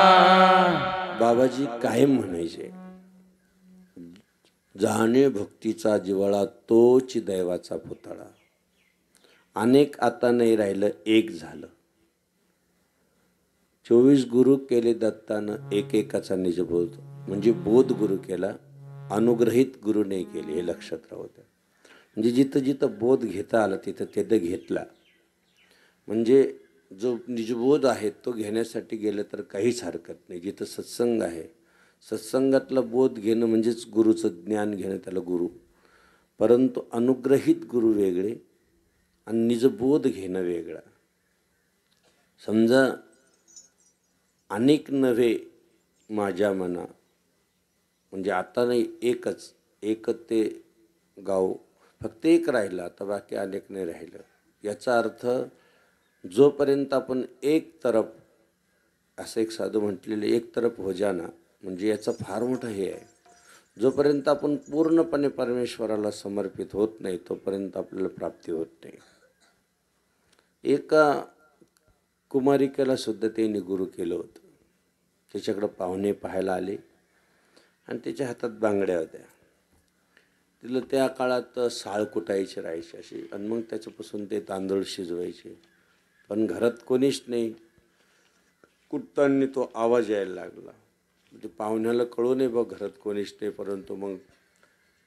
बाबाजी कायम म्हणायचे, जाणे भक्तीचा जिव्हाळा तोच दैवाचा पुतळा. अनेक आता नाही राहिलं, एक झालं. 24 गुरु केले दत्तानं, एकेकाचा निजबोध. म्हणजे बोध गुरु केला, अनुग्रहित गुरु नाही केले, हे लक्षात राहू द्या. म्हणजे जिथं जिथं बोध घेता आला तिथं तिथं घेतला. म्हणजे जो निजबोध आहे तो घेण्यासाठी गेलं तर काहीच हरकत नाही. जिथं सत्संग आहे, सत्संगातला बोध घेणं म्हणजेच गुरुचं ज्ञान घेणं, त्याला गुरु. परंतु अनुग्रहित गुरु वेगळे आणि निजबोध घेणं वेगळं. समजा अनेक नव्हे माझ्या मना, म्हणजे आता नाही, एकच ते गाव, फक्त एक राहिलं, आता बाकी अनेक नाही राहिलं. याचा अर्थ जोपर्यंत आपण एक तरफ, असं एक साधू म्हटलेलं, एक तरफ हो जाना, म्हणजे याचं फार मोठं हे आहे. जोपर्यंत आपण पूर्णपणे परमेश्वराला समर्पित होत नाही तोपर्यंत आपल्याला प्राप्ती होत नाही. एका कुमारिकेला सुद्धा त्यांनी गुरु केलं होतं. त्याच्याकडं पाहुणे पाहायला आले आणि त्याच्या हातात बांगड्या होत्या. तिला त्या काळात साळ कुटायचे राहायचे असे, आणि मग त्याच्यापासून ते तांदूळ शिजवायचे. पण घरात कोणीच नाही. कुटताना तो आवाज यायला लागला. म्हणजे पाहुण्याला कळू नये बघ घरात कोणीच नाही. परंतु मग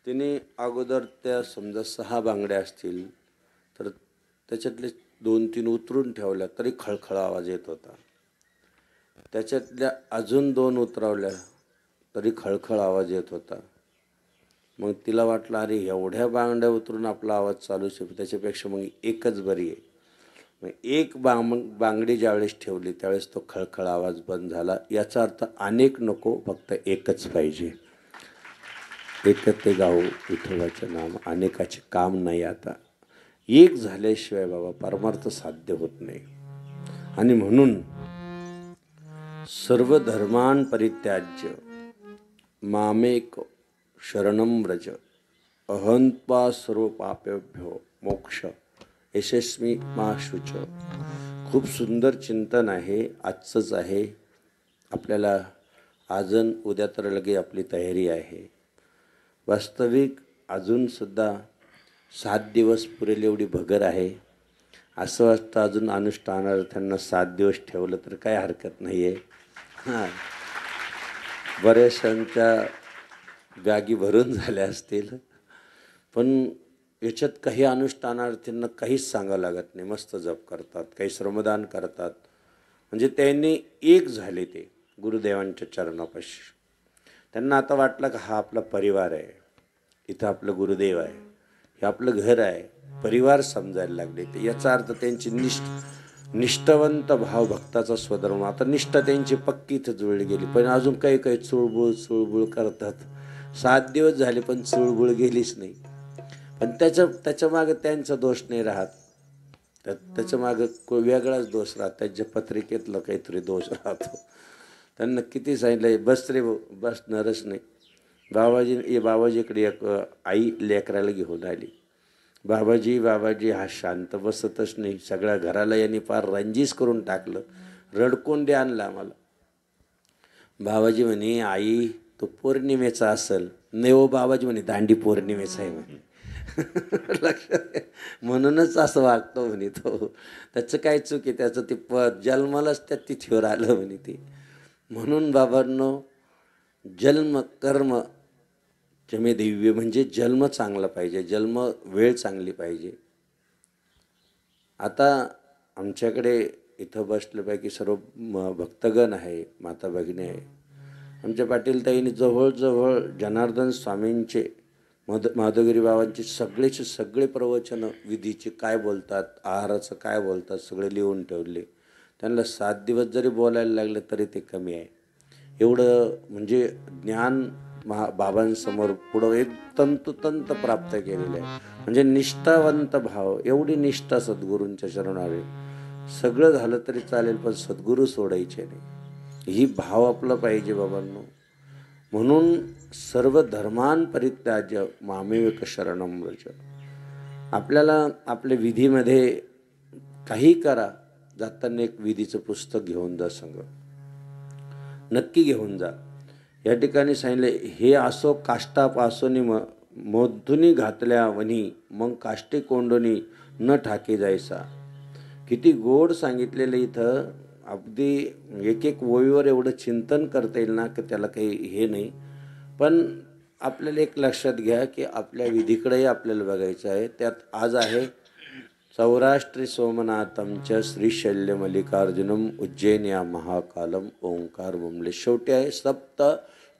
तिने अगोदर त्या समजा 6 बांगड्या असतील तर त्याच्यातले 2-3 उतरून ठेवल्या तरी खळखळ आवाज येत होता. त्याच्यातल्या अजून 2 उतरवल्या तरी खळखळ आवाज येत होता. मग तिला वाटलं, अरे एवढ्या बांगड्या उतरून आपला आवाज चालू शकतो, त्याच्यापेक्षा मग एकच बरी आहे. मग एक बांगडी ज्यावेळेस ठेवली त्यावेळेस तो खळखळ आवाज बंद झाला. याचा अर्थ अनेक नको, फक्त एकच पाहिजे. एकच ते गाव विठोबाचं नाम, अनेकाचे काम नाही. आता एक झाल्याशिवाय बाबा परमार्थ साध्य होत नाही. आणि म्हणून सर्व धर्मान परित्याज्य मामेक शरणं व्रज अहंत्वा सर्व पापेभ्यो मोक्ष यशस्वी मा शुच. खूप सुंदर चिंतन आहे, आजचंच आहे. आपल्याला आजन उद्या तर लगे आपली तयारी आहे. वास्तविक अजूनसुद्धा 7 दिवस पुरेल एवढी भगर आहे. असं वाटतं अजून अनुष्ठानार्थ्यांना 7 दिवस ठेवलं तर काय हरकत नाही आहे. हां, बऱ्याचशांच्या बॅगी भरून झाल्या असतील. पण याच्यात काही अनुष्ठानार्थींना काहीच सांगावं लागत नाही. मस्त जप करतात, काही श्रमदान करतात. म्हणजे त्यांनी एक झाले ते गुरुदेवांच्या चरणापाशी. त्यांना आता वाटलं का हा आपला परिवार आहे, इथं आपलं गुरुदेव आहे, हे आपलं घर आहे, परिवार समजायला लागले ते. याचा अर्थ त्यांची निष्ठावंत भाव भक्ताचा स्वधर्म. आता निष्ठा त्यांची पक्की इथं जुळली गेली. पण अजून काही काही चुळबुळ करतात. 7 दिवस झाले पण चुळबुळ गेलीच नाही. पण त्याच्या मागं त्यांचा दोष नाही राहत, त्याच्या मागं वेगळाच दोष राहत. त्यांच्या पत्रिकेतला काहीतरी दोष राहतो. त्यांना किती सांगितलं, बस रे बसणारच नाही. बाबाजीकडे एक आई लेकराला घेऊन आली. बाबाजी हा शांत बसतच नाही. सगळ्या घराला यांनी फार रंजीस करून टाकलं. रडकोंडे आणला आम्हाला. बाबाजी म्हणे, आई तो पौर्णिमेचा असेल. नाही हो बाबाजी म्हणे, दांडी पौर्णिमेचा आहे म्हणे. लक्षात, म्हणूनच असं वागतो म्हणे तो. त्याचं काय चूक आहे, त्याचं ते जन्मालाच त्या तिथीवर आलं म्हणे ते. म्हणून बाबांनो, जन्म कर्म जमे दिव्य, म्हणजे जन्म चांगला पाहिजे, जन्म वेळ चांगली पाहिजे. आता आमच्याकडे इथं बसल्यापैकी सर्व भक्तगण आहे, माता भगिनी आहे. आमच्या पाटील ताईंनी जवळजवळ जनार्दन स्वामींचे माधवगिरी बाबांची सगळेचे सगळे प्रवचनं विधीचे काय बोलतात, आहाराचं काय बोलतात, सगळे लिहून ठेवले. त्यांना 7 दिवस जरी बोलायला लागले तरी ते कमी आहे. एवढं म्हणजे ज्ञान बाबांसमोर पुढं एक तंतोतंत प्राप्त केलेलं आहे. म्हणजे निष्ठावंत भाव, एवढी निष्ठा सद्गुरूंच्या चरणावर. सगळं झालं तरी चालेल पण सद्गुरू सोडायचे नाही, ही भाव आपलं पाहिजे बाबांनो. म्हणून सर्व धर्मान परित्याज्य मामेक शरणं व्रज. आपल्याला आपल्या विधीमध्ये काही करा, जाताना एक विधीचं पुस्तक घेऊन जा, संग नक्की घेऊन जा. या ठिकाणी सांगितले, हे असो काष्टापासोनी मोधुनी घातल्या वनी, मग काष्टी कोंडोनी न ठाके जायसा. किती गोड सांगितलेलं इथं. अगदी एक एक ओळीवर एवढं चिंतन करता येईल ना की त्याला काही हे नाही. पण आपल्याला एक लक्षात घ्या की आपल्या विधीकडेही आपल्याला बघायचं आहे. त्यात आज आहे सौराष्ट्री सोमनाथम च श्रीशैल्य मल्लिकार्जुनम उज्जैन्या महाकालम ओंकार मुमले. शेवटी आहे सप्त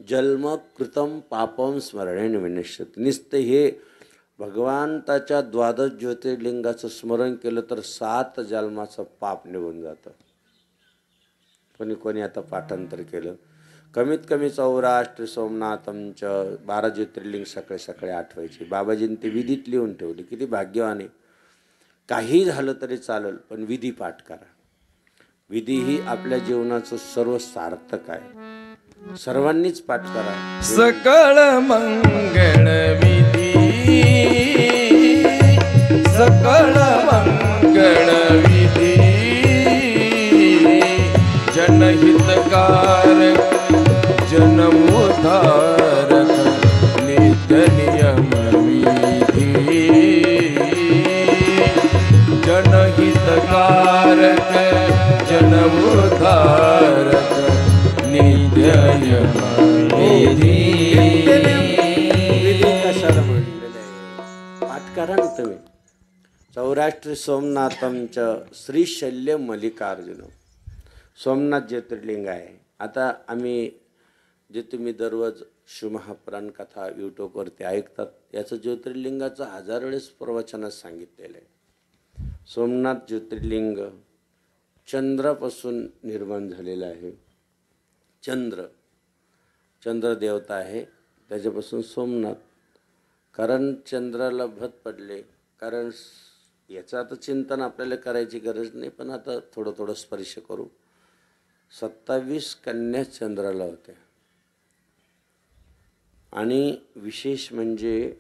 जन्म कृतम पापम स्मरणेन विनश्यते. नुसतं हे भगवंताच्या 12 ज्योतिर्लिंगाचं स्मरण केलं तर 7 जन्माचं पाप निघून जातं. कोणी कोणी आता पाठांतर केलं. कमीत कमी सौराष्ट्र सोमनाथमच 12 ज्योतिर्लिंग सकाळी सकाळी आठवायची. बाबाजींनी ते विधीत लिहून ठेवली. किती भाग्यवान आहे. काही झालं तरी चालेल पण विधी पाठ करा. विधी ही आपल्या जीवनाचं सर्व सार्थक आहे. सर्वांनीच पाठ करा. सकळ मंगळ विधी, सकळ मंगळ विधी, जनहितकारक जनमुद्धारक नित्य नियम विधी. जनहितकारक जनमुद्धारक नित्य नियम विधी. कशाला म्हणलेलं आहे? पाठ करा ना तुम्ही. सौराष्ट्र सोमनाथमच श्रीशैल्य मल्लिकार्जुन. सोमनाथ ज्योतिर्लिंग आहे. आता आम्ही जे तुम्ही दररोज शिवमहापुराण कथा यूट्यूबवरती ऐकतात, याचं ज्योतिर्लिंगाचं 1000 वेळेस प्रवचनात सांगितलेलं आहे. सोमनाथ ज्योतिर्लिंग चंद्रापासून निर्माण झालेलं आहे. चंद्र देवता आहे, त्याच्यापासून सोमनाथ. कारण चंद्राला भत पडले. कारण याचं आता चिंतन आपल्याला करायची गरज नाही, पण आता थोडं थोडं स्पर्श करू. 27 कन्या चंद्राला होत्या. आणि विशेष म्हणजे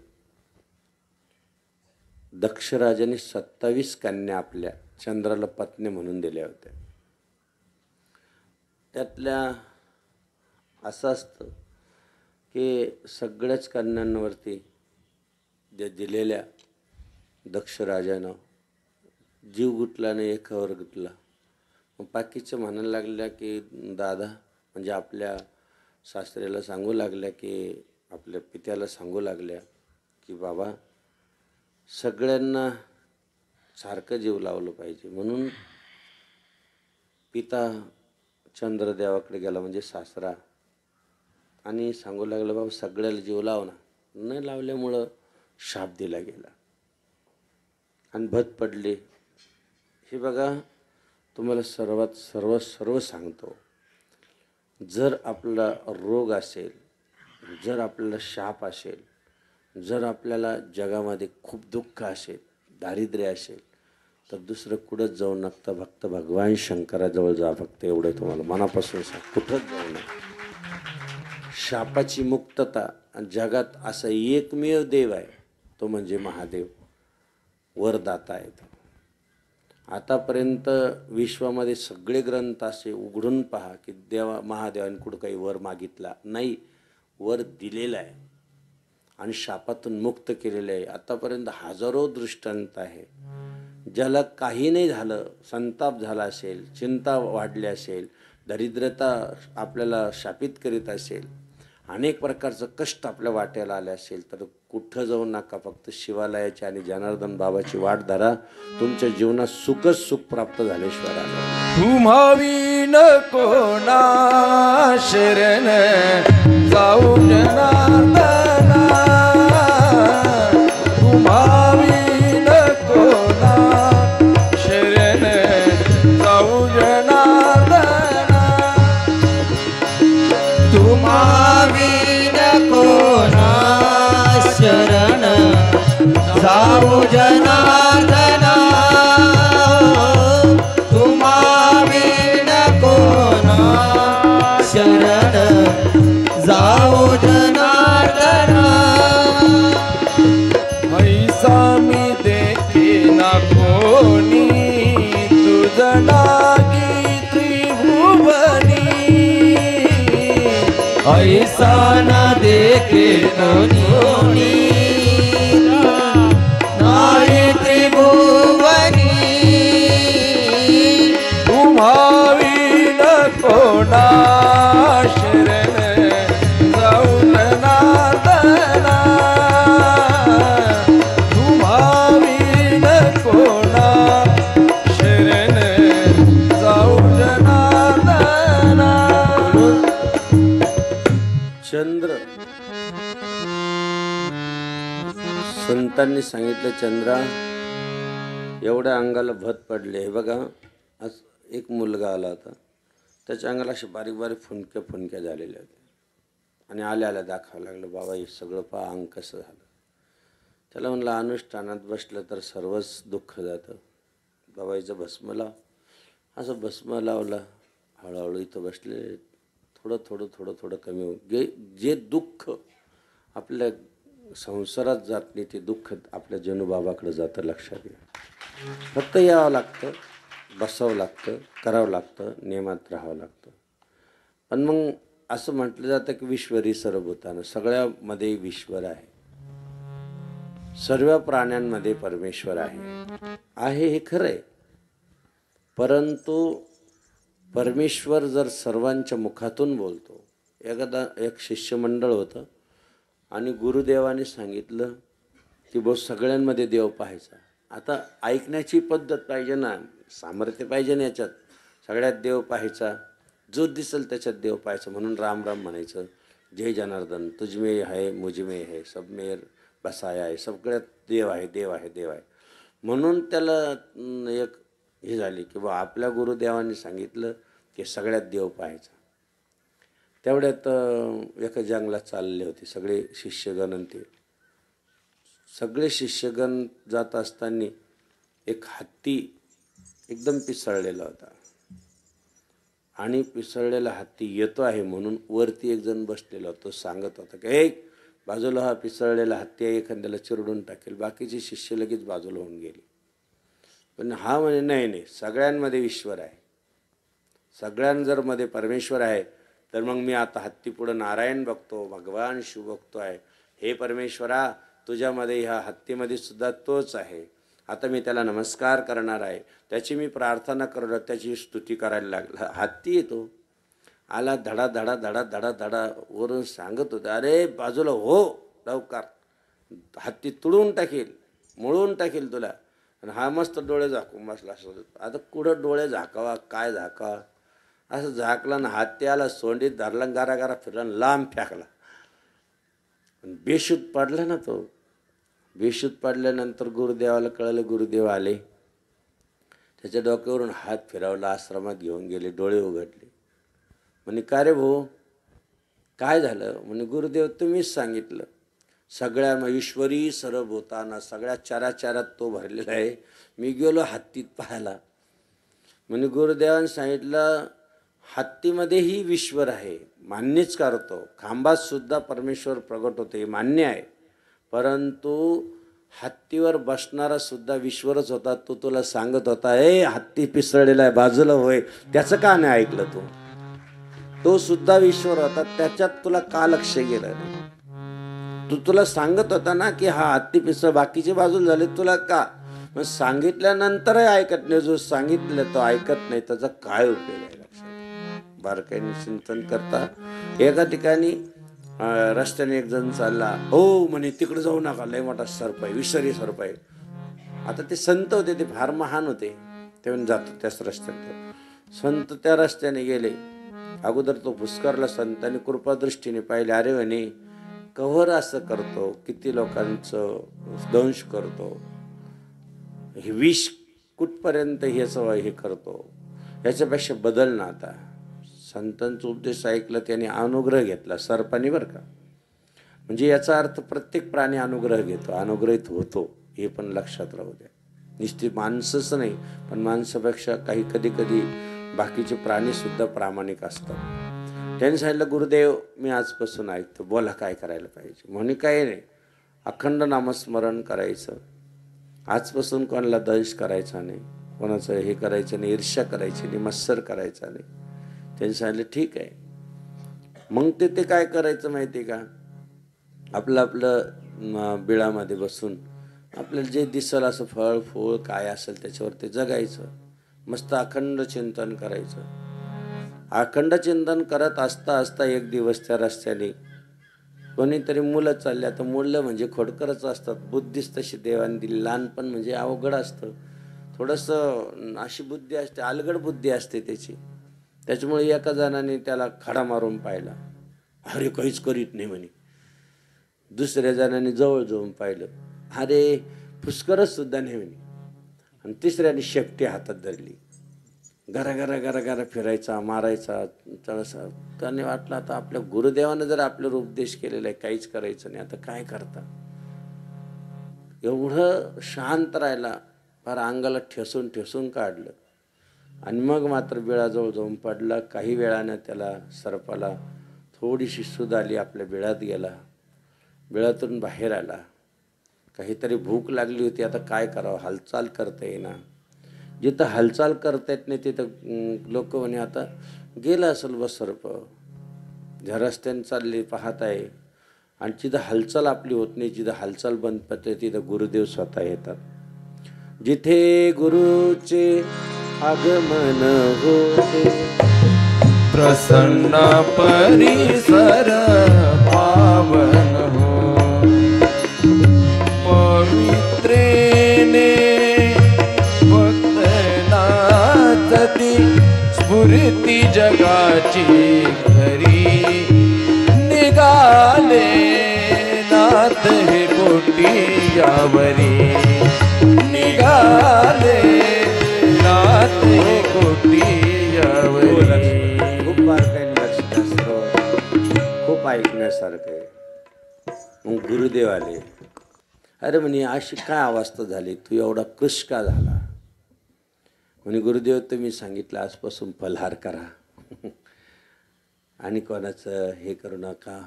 दक्षराजाने 27 कन्या आपल्या चंद्राला पत्नी म्हणून दिल्या होत्या. त्यातल्या असं असतं की सगळ्याच कन्यांवरती जे दिलेल्या दक्षराजानं जीव गुटला नाही, एकावर गुटला. मग बाकीचं म्हणायला लागल्या की दादा, म्हणजे आपल्या सासऱ्याला सांगू लागल्या की आपल्या पित्याला सांगू लागल्या की बाबा सगळ्यांना सारखं जीव लावलं पाहिजे. म्हणून पिता चंद्रदेवाकडे गेला, म्हणजे सासरा, आणि सांगू लागलं बाबा सगळ्याला जीव लाव ना. नाही लावल्यामुळं शाप दिला गेला आणि भत पडले. हे बघा, तुम्हाला सर्व सांगतो. जर आपला रोग असेल, जर आपल्याला शाप असेल, जर आपल्याला जगामध्ये खूप दुःख असेल, दारिद्र्य असेल, तर दुसरं कुठंच जाऊ नका. फक्त भगवान शंकराजवळ जा. फक्त एवढं तुम्हाला मनापासून सांग, कुठंच जाऊ नका. शापाची मुक्तता. आणि जगात असा एकमेव देव आहे, तो म्हणजे महादेव, वरदाता आहे तो. आतापर्यंत विश्वामध्ये सगळे ग्रंथ असे उघडून पहा की महादेवाने कुठं काही वर मागितला नाही. वर दिलेला आहे आणि शापातून मुक्त केलेलं आहे. आतापर्यंत हजारो दृष्टांत आहे. ज्याला काही नाही झालं, संताप झाला असेल, चिंता वाढली असेल, दरिद्रता आपल्याला शापित करीत असेल, अनेक प्रकारचं कष्ट आपल्या वाट्याला आले असेल, तर कुठं जाऊ नका. फक्त शिवालयाची आणि जनार्दन बाबाची वाट धरा. तुमच्या जीवनात सुखच सुख प्राप्त झाल्याशिवाय तुम्हावी नको ना शरण जाऊ जनार्दना. जाओ जनार्दना ऐसा मी देखे ना कोणी तुझ लागी त्रिभुवनी ऐसा न देखे कोणी नारी त्रिभुवनी उमावीन कोणा शरण जाऊन नादना उमावीन कोणा शरण जाऊन नादना. चंद्र संतांनी सांगितलं, चंद्रा एवढ्या अंगाला भत पडले. हे बघा, आज एक मुलगा आला होता, त्याच्या अंगाला असे बारीक बारीक फुणक्या झालेल्या होत्या आणि आल्या दाखवावं लागलं, बाबा हे सगळं पहा अंग कसं झालं. त्याला म्हणलं अनुष्ठानात बसलं तर सर्वच दुःख जातं. बाबाईचं भस्म लाव. असं भस्म लावलं, हळूहळू इथं बसले, थोडं थोडं थोडं थोडं कमी होऊ. जे दुःख आपल्या संसारात जात नाही ते दुःख आपल्या जनुबाबाकडे जातं. लक्षात घ्या. फक्त यावं लागतं, बसावं लागतं, करावं लागतं, नियमात राहावं लागतं. पण मग असं म्हटलं जातं की विश्वरी सर्वभूतानं, सगळ्यामध्ये ईश्वर आहे, सर्व प्राण्यांमध्ये परमेश्वर आहे हे खरं आहे. परंतु परमेश्वर जर सर्वांच्या मुखातून बोलतो. एक शिष्यमंडळ होतं आणि गुरुदेवाने सांगितलं की बस सगळ्यांमध्ये देव पाहायचा. आता ऐकण्याची पद्धत पाहिजे ना, सामर्थ्य पाहिजे ना याच्यात. सगळ्यात देव पाहायचा, जो दिसेल त्याच्यात देव पाहायचा. म्हणून राम राम म्हणायचं, जय जनार्दन तुझमे आहे मुझमे आहे सब मेर बसाया आहे. सगळ्यात देव आहे देव आहे देव आहे. म्हणून त्याला एक हे झाली की बा आपल्या गुरुदेवांनी सांगितलं की सगळ्यात देव पाहायचा. तेवढ्यात एका जंगलात चालले होते सगळे शिष्यगण आणि ते सगळे शिष्यगण जात असताना एक हत्ती एकदम पिसळलेला होता आणि पिसळलेला हत्ती येतो आहे म्हणून वरती एक जण बसलेला होता. तो सांगत होता की एक बाजूला हा पिसळलेला हत्ती आहे, एखाद्याला चिरडून टाकेल. बाकीचे शिष्य लगेच बाजूला होऊन गेले. पण हा म्हणे नाही नाही, सगळ्यांमध्ये ईश्वर आहे, सगळ्यांजर मध्ये परमेश्वर आहे. तर मग मी आता हत्तीपुढं नारायण बघतो, भगवान शिव बघतो आहे. हे परमेश्वरा, तुझ्यामध्ये ह्या हत्तीमध्ये सुद्धा तोच आहे. आता मी त्याला नमस्कार करणार आहे, त्याची मी प्रार्थना करणार, त्याची स्तुती करायला लागला. हत्ती येतो आला, धडा धडा धडा धडा धडा वरून सांगत होते, अरे बाजूला हो लवकर, हत्ती तुडून टाकेल, मुळून टाकेल तुला. आणि हा मस्त डोळे झाकून बसला. असं आता कुठं डोळे झाकावा, काय झाकावा, असं झाकला ना हत्ती आला, सोंडीत धरला, गारा गारा फिरला, लांब फेकला. बेशुद्ध पडला ना तो. बेशुद्ध पडल्यानंतर गुरुदेवाला कळलं, गुरुदेव आले, त्याच्या डोक्यावरून हात फिरवला, आश्रमात घेऊन गेले, डोळे उघडले. म्हणे का रे भाऊ काय झालं? म्हणे गुरुदेव तुम्हीच सांगितलं, सगळ्या ईश्वरी सर्वभूतांना, सगळ्या चराचरात तो भरलेला आहे. मी गेलो हत्तीत पाहायला. म्हणे गुरुदेवांनी सांगितलं हत्तीमध्येही ईश्वर आहे, मान्यच करतो. खांबात सुद्धा परमेश्वर प्रगट होते, मान्य आहे. परंतु हत्तीवर बसणारा सुद्धा ईश्वरच होता. तो तुला सांगत होता, ए हत्ती पिसळलेला आहे बाजूला होय, त्याचं का नाही ऐकलं तू? तो सुद्धा ईश्वर होता, त्याच्यात तुला का लक्ष गेलं? तुला सांगत होता ना की हा हत्ती पिसळ, बाकीचे बाजूला झाले, तुला का? मग सांगितल्यानंतरही ऐकत नाही. जो सांगितलं तो ऐकत नाही, त्याचा काय उपयोग आहे? लक्षात बारकाईने चिंतन करता. एका ठिकाणी रस्त्याने एक जण चालला, हो म्हणे तिकडे जाऊ नका, लय मोठा सर्प आहे, विषारी सर्प आहे. आता ते संत होते, ते फार महान होते, ते म्हणून जातो त्याच रस्त्यात. संत त्या रस्त्याने गेले. अगोदर तो पुष्करला संतांनी कृपादृष्टीने पाहिले. अरे म्हणे कव्हर असं करतो, किती लोकांचं दंश करतो, हे विष कुठपर्यंत ह्याचं हे करतो, याच्यापेक्षा बदल ना. आता संतांचा उपदेश ऐकला, त्याने अनुग्रह घेतला सर्पाने बरं का. म्हणजे याचा अर्थ प्रत्येक प्राणी अनुग्रह घेतो, अनुग्रहित होतो, हे पण लक्षात राहू द्या. नुसती माणसंच नाही, पण माणसापेक्षा काही कधी कधी बाकीचे प्राणीसुद्धा प्रामाणिक असतात. त्यांनी सांगितलं गुरुदेव मी आजपासून ऐकतो, बोला काय करायला पाहिजे. म्हणे काय नाही, अखंड नामस्मरण करायचं, आजपासून कोणाला दंश करायचा नाही, कोणाचं हे करायचं नाही, ईर्ष्या करायची नाही, मत्सर करायचा नाही. त्यांनी सांगितलं ठीक आहे. मग ते काय करायचं माहिती आहे का, आपलं बिळामध्ये बसून आपल्याला जे दिसल असं फळ फूळ काय असेल त्याच्यावर ते जगायचं, मस्त अखंड चिंतन करायचं. अखंड चिंतन करत असता असता एक दिवस त्या रस्त्याने कोणीतरी मुलं चालली. आता मुलं म्हणजे खोडकरच असतात, बुद्धीच तशी देवाने दिली. लहानपण म्हणजे अवघड असतं, थोडंसं अशी बुद्धी असते, अलगड बुद्धी असते त्याची. त्याच्यामुळे एका जणाने त्याला खडा मारून पाहिला, अरे काहीच करीत नाही म्हणे. दुसऱ्या जणाने जवळ जाऊन पाहिलं, अरे पुष्करच सुद्धा नाही म्हणे. आणि तिसऱ्याने शेपटी हातात धरली, घरा घरा घरा घरा फिरायचा, मारायचा, तळसा. त्याने वाटलं आता आपल्या गुरुदेवानं जर आपल्याला उपदेश केलेला आहे, काहीच करायचं नाही, आता काय करता. एवढं शांत राहिला, फार अंगाला ठेसून ठेसून काढलं. आणि मग मात्र बिळाजवळ जाऊन पडला. काही वेळानं त्याला सर्पाला थोडीशी सूद आली, आपल्या बिळात गेला, बिळातून बाहेर आला. काहीतरी भूक लागली होती, आता काय करावं, हालचाल करता येईना. जिथं हालचाल करता येत नाही तिथं लोक म्हणे आता गेलं असेल बस सर्प, ज्या रस्त्याने चालले पाहत आहे. आणि जिथं हालचाल आपली होत नाही, जिथं हालचाल बंद पडते तिथं गुरुदेव स्वतः येतात. जिथे गुरुचे आगमन होते, प्रसन्न परिसर पावन हो. पवित्रेने भक्त नाचती, स्फुरती जगाची खरी. निघाले नाथ हे कोटी यावरी, निघाले नाथ हे कोटी यावरी. खूप बारकाईने लक्ष असतं, खूप ऐकण्यासारखं आहे. मग गुरुदेव आले. अरे म्हणे अशी काय अवस्था झाली, तू एवढा कृश का झाला. म्हणे गुरुदेव तुम्ही सांगितलं आजपासून फलाहार करा आणि कोणाचं हे करू नका.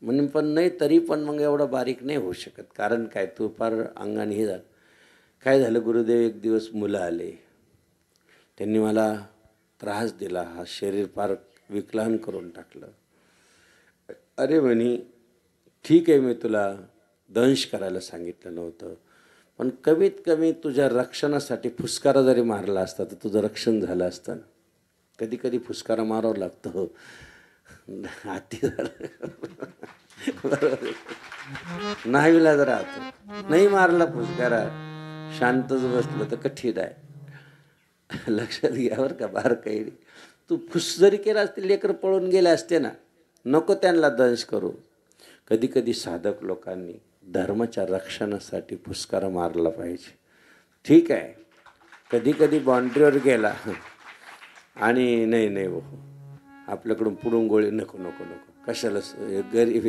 म्हणे पण नाही, तरी पण मग एवढं बारीक नाही होऊ शकत. कारण काय, तू फार अंगाने हे झालं. काय झालं गुरुदेव, एक दिवस मुलं आले, त्यांनी मला त्रास दिला, हा शरीर फार विकलांग करून टाकलं. अरे म्हणे ठीक आहे, मी तुला दंश करायला सांगितलं नव्हतं, पण कमीत कमी तुझ्या रक्षणासाठी फुसकारा जरी मारला असता तर तुझं रक्षण झालं असतं. कधी कधी फुसकारा मारावं लागतो, हाती बरोबर नाही विलाज राहतो. नाही मारला फुसकारा, शांतच बसलं तर कठीण आहे. लक्षात घ्या बरं का बारकाई. तू फुस जरी केला असते लेकर पळून गेले असते ना, नको त्यांना दंश करू. कधी कधी साधक लोकांनी धर्माच्या रक्षणासाठी फुसकारा मारला पाहिजे. ठीक आहे, कधी कधी बाउंड्रीवर गेला आणि नाही नाही हो आपल्याकडून पुढून गोळी नको नको नको कशाला, गरीब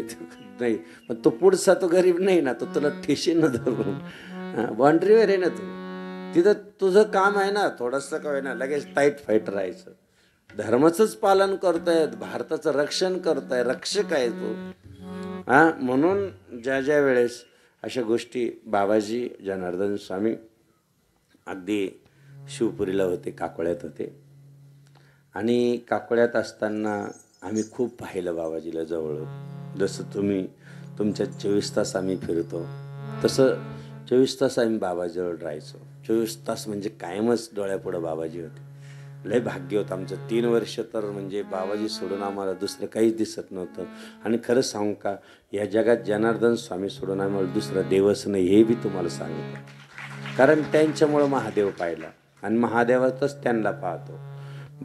नाही, पण तो पुढचा तो गरीब नाही ना, तो तुला ठेशीन न धरून. बाउंड्रीवर आहे ना तू, तिथं तुझं काम आहे ना, थोडंसं काय ना लगेच टाईट फाईट राहायचं. धर्माचंच पालन करतोय, भारताचं रक्षण करतोय, रक्षक आहे तो. म्हणून ज्या ज्या वेळेस अशा गोष्टी, बाबाजी जनार्दन स्वामी अगदी शिवपुरीला होते, काकोळ्यात होते. आणि काकोळ्यात असताना आम्ही खूप पाहिलं बाबाजीला जवळ. जसं तुम्ही तुमच्या 24 तास आम्ही फिरतो, तसं 24 तास आम्ही बाबाजवळ राहायचो. 24 तास म्हणजे कायमच डोळ्यापुढं बाबाजी होते. लय भाग्य होतं आमचं. 3 वर्ष तर म्हणजे बाबाजी सोडून आम्हाला दुसरं काहीच दिसत नव्हतं. आणि खरं सांगू का, या जगात जनार्दन स्वामी सोडून आम्हाला दुसरं देवच नाही, हे बी तुम्हाला सांगितलं. कारण त्यांच्यामुळं महादेव पाहिला आणि महादेवातच त्यांना पाहतो.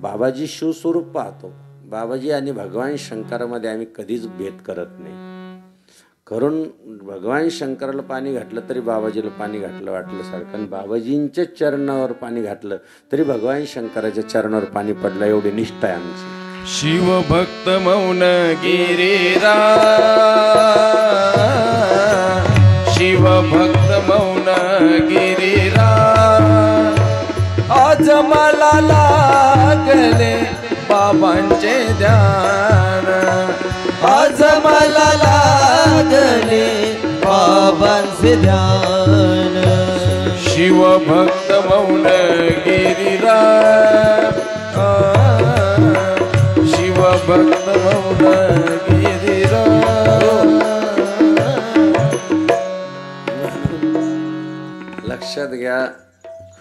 बाबाजी शिवस्वरूप पाहतो. बाबाजी आणि भगवान शंकरामध्ये आम्ही कधीच भेद करत नाही. करून भगवान शंकराला पाणी घातलं तरी बाबाजीला पाणी घातलं वाटलं सारखं, आणि बाबाजींच्या चरणावर पाणी घातलं तरी भगवान शंकराच्या चरणावर पाणी पडलं, एवढी निष्ठा आहे आमची. शिवभक्त मौन गिरीरा, शिवभक्त मौन गिरीरा. आज मला लागले बाबांचे ध्यान, आज मला लागले बाबांचे ध्यान शिवभक्त मौन गिरिराज शिवभक्त मौन गिरिराज लक्षात घ्या,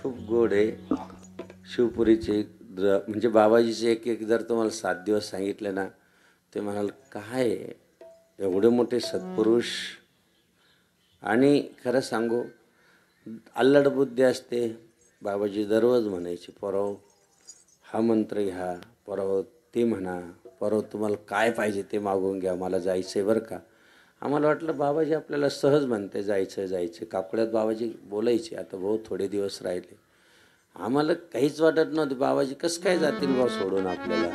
खूप गोड आहे. शिवपुरीचे म्हणजे बाबाजीचे एक एक जर तुम्हाला 7 दिवस सांगितले ना, ते म्हणाल काय एवढे मोठे सत्पुरुष. आणि खरं सांगू, अल्लड बुद्धी असते. बाबाजी दररोज म्हणायचे, पोराव हा मंत्र घ्या, पोराव ते म्हणा, पोराव तुम्हाला काय पाहिजे ते मागून घ्या, मला जायचं आहे बरं का. आम्हाला वाटलं बाबाजी आपल्याला सहज म्हणते जायचं जायचं. काकड्यात बाबाजी बोलायचे, आता भाऊ थोडे दिवस राहिले. आम्हाला काहीच वाटत नव्हतं, बाबाजी कसं काय जातील भाऊ सोडून आपल्याला,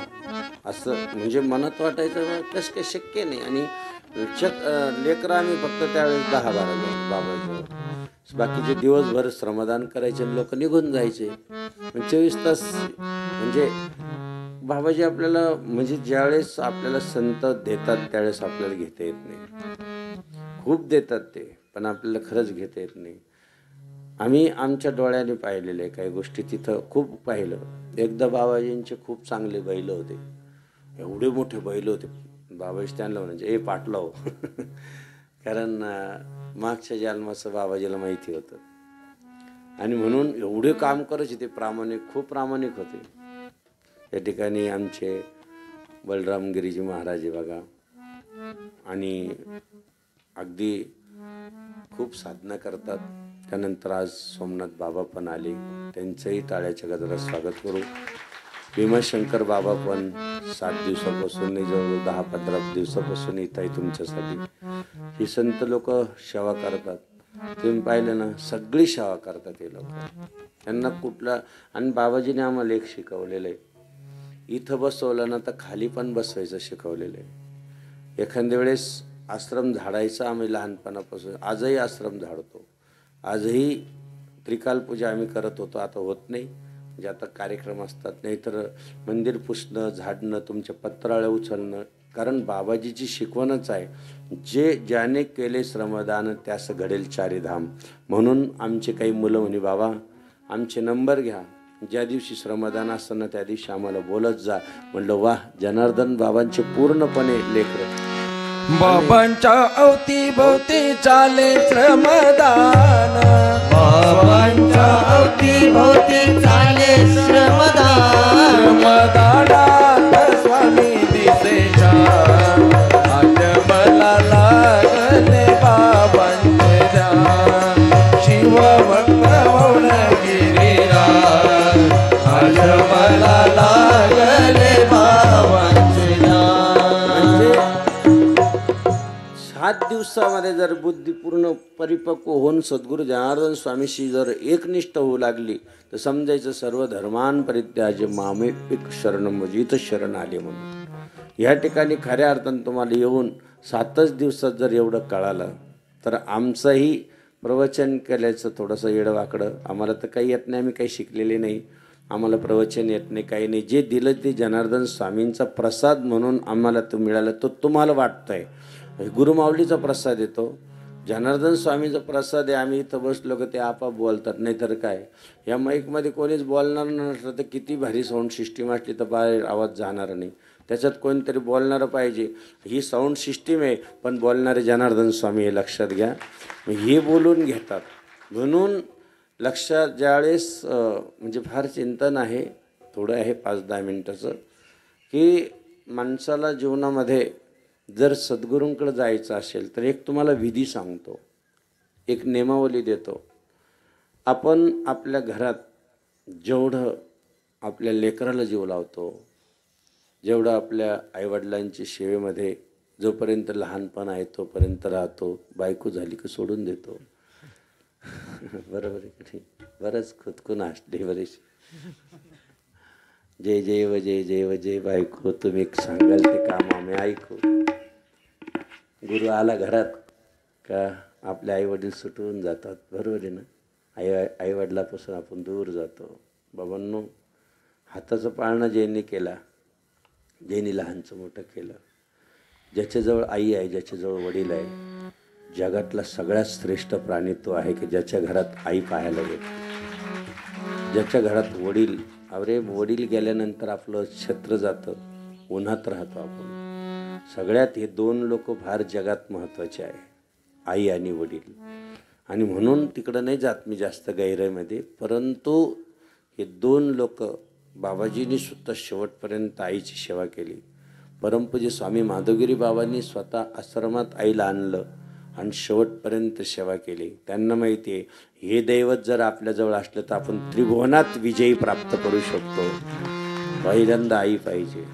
असं म्हणजे मनात वाटायचं कसं काय शक्य नाही. आणि लेकरं आम्ही फक्त त्यावेळेस 10-12 जण बाबाजी, बाकीचे दिवसभर श्रमदान करायचे आणि लोक निघून जायचे. 24 तास म्हणजे बाबाजी आपल्याला म्हणजे ज्यावेळेस आपल्याला संत देतात त्यावेळेस आपल्याला घेता येत नाही. खूप देतात ते, पण आपल्याला खरंच घेता येत नाही. आम्ही आमच्या डोळ्याने पाहिलेले काही गोष्टी, तिथं खूप पाहिलं. एकदा बाबाजींचे खूप चांगले बैल होते, एवढे मोठे बैल होते. बाबाजी त्यांना म्हणायचे, ए पाटलाव कारण मागच्या जन्माचं बाबाजीला माहिती होतं. आणि म्हणून एवढे काम करायचे ते प्रामाणिक, खूप प्रामाणिक होते. या ठिकाणी आमचे बलरामगिरीजी महाराज बघा, आणि अगदी खूप साधना करतात. त्यानंतर आज सोमनाथ बाबा पण आले, त्यांचंही टाळ्याच्या गजरात स्वागत करू. भीमाशंकर बाबा पण 7 दिवसापासून नाही, जवळ 10-15 दिवसापासून येत आहे तुमच्यासाठी. ही संत लोक सेवा करतात. तुम्ही पाहिलं ना, सगळी सेवा करतात हे लोक. त्यांना कुठला, आणि बाबाजीने आम्हाला एक शिकवलेलं आहे, इथं बसवलं ना तर खाली पण बसवायचं शिकवलेलं आहे. एखाद्या वेळेस आश्रम झाडायचा आम्ही लहानपणापासून, आजही आश्रम झाडतो. आजही त्रिकाल पूजा आम्ही करत होतो, आता होत नाही. म्हणजे आता कार्यक्रम असतात, नाहीतर मंदिर पुसणं, झाडणं, तुमच्या पत्राळ्या उचलणं. कारण बाबाजीची शिकवणच आहे, जे ज्याने केले श्रमदान त्यास घडेल 4 धाम. म्हणून आमचे काही मुलं म्हणे, बाबा आमचे नंबर घ्या, ज्या दिवशी श्रमदान असतं ना त्या दिवशी आम्हाला बोलत जा. म्हणलं वाह, जनार्दन बाबांचे पूर्णपणे लेकरं. बाबांच्या अवतीभोवती चाले श्रमदान, बाबांच्या अवतीभोवती चाले श्रमदान, श्रमदानात स्वामी दिसे छान. आज मला लागले बाबांचे ध्यान, शिवभक्त मौन गिरिराज. आज मला लागले बाबांचे ध्यान. 7 दिवसामध्ये जर बुद्धी पूर्ण परिपक्व होऊन सद्गुरू जनार्दन स्वामीशी जर एकनिष्ठ होऊ लागली तर समजायचं सर्व धर्मान परित्याज्य मामेक शरणं मजित शरण आले म्हणून. ह्या ठिकाणी खऱ्या अर्थानं तुम्हाला येऊन 7च दिवसात जर एवढं कळालं तर आमचंही प्रवचन केल्याचं थोडंसं येडवाकडं. आम्हाला तर काही येत नाही, आम्ही काही शिकलेले नाही, आम्हाला प्रवचन येत नाही, काही नाही. जे दिलं ते जनार्दन स्वामींचा प्रसाद म्हणून आम्हाला तो मिळाला, तो तुम्हाला वाटतंय. गुरुमाऊलीचा प्रसाद येतो, जनार्दन स्वामीचा प्रसाद आहे. आम्ही इथं बसलो की ते आपाप बोलतात, नाही तर काय. या माईकमध्ये कोणीच बोलणार नसलं तर किती भारी साऊंड सिस्टीम असली तर बाहेर आवाज जाणार नाही. त्याच्यात कोणतरी बोलणारं पाहिजे. ही साऊंड सिस्टीम आहे, पण बोलणारे जनार्दन स्वामी हे लक्षात घ्या. हे बोलून घेतात. म्हणून लक्षात ज्यावेळेस म्हणजे फार चिंतन आहे, थोडं आहे 5-10 मिनटाचं, की माणसाला जीवनामध्ये जर सद्गुरूंकडे जायचं असेल तर एक तुम्हाला विधी सांगतो, एक नियमावली देतो. आपण आपल्या घरात जेवढं आपल्या लेकराला जीव लावतो, जेवढं आपल्या आईवडिलांची सेवेमध्ये जोपर्यंत लहानपण आहे तोपर्यंत राहतो, बायको झाली की सोडून देतो. बरोबर आहे की नाही? बरंच खुदकून असते बरेच. जय जय व जय जय व जय बायको, तुम्ही सांगाल ते काम आम्ही ऐकू. गुरु आला घरात का आपले आईवडील सुटून जातात. बरोबर आहे ना? आईवडिलापासून आपण दूर जातो. बाबांनो, हाताचं पाळणं ज्यांनी केला, ज्यांनी लहानचं मोठं केलं, ज्याच्याजवळ आई आहे, ज्याच्याजवळ वडील आहे, जगातला सगळ्यात श्रेष्ठ प्राणी तो आहे की ज्याच्या घरात आई पाहायला येते, ज्याच्या घरात वडील. अरे वडील गेल्यानंतर आपलं छत्र जातं, उन्हात राहतो आपण. सगळ्यात हे दोन लोक फार जगात महत्त्वाचे आहे, आई आणि वडील. आणि म्हणून तिकडं नाही जात मी जास्त गैरेमध्ये, परंतु हे दोन लोक, बाबाजींनी सुद्धा शेवटपर्यंत आईची सेवा केली. परमपूज्य स्वामी माधवगिरी बाबांनी स्वतः आश्रमात आईला आणलं आणि शेवटपर्यंत सेवा केली. त्यांना माहिती आहे हे दैवत जर आपल्याजवळ असलं तर आपण त्रिभुवनात विजयी प्राप्त करू शकतो. पहिल्यांदा आई पाहिजे,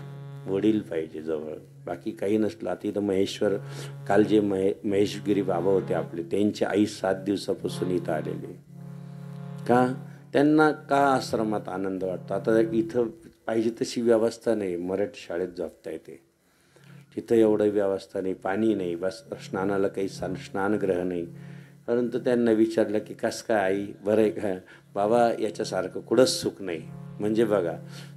वडील पाहिजे जवळ, बाकी काही नसलं. आता इथं महेश्वर, काल जे महेशगिरी बाबा होते आपले, त्यांची आई 7 दिवसापासून इथं आलेली. का? त्यांना का आश्रमात आनंद वाटतो. आता इथं पाहिजे तशी व्यवस्था नाही, मराठी शाळेत झोपता येते, तिथं एवढं व्यवस्था नाही, पाणी नाही, बस स्नानाला काही स्नानगृह नाही. परंतु त्यांना विचारलं की कसं काय आई, बरं आहे का? बाबा याच्यासारखं कुठंच सुख नाही. म्हणजे बघा,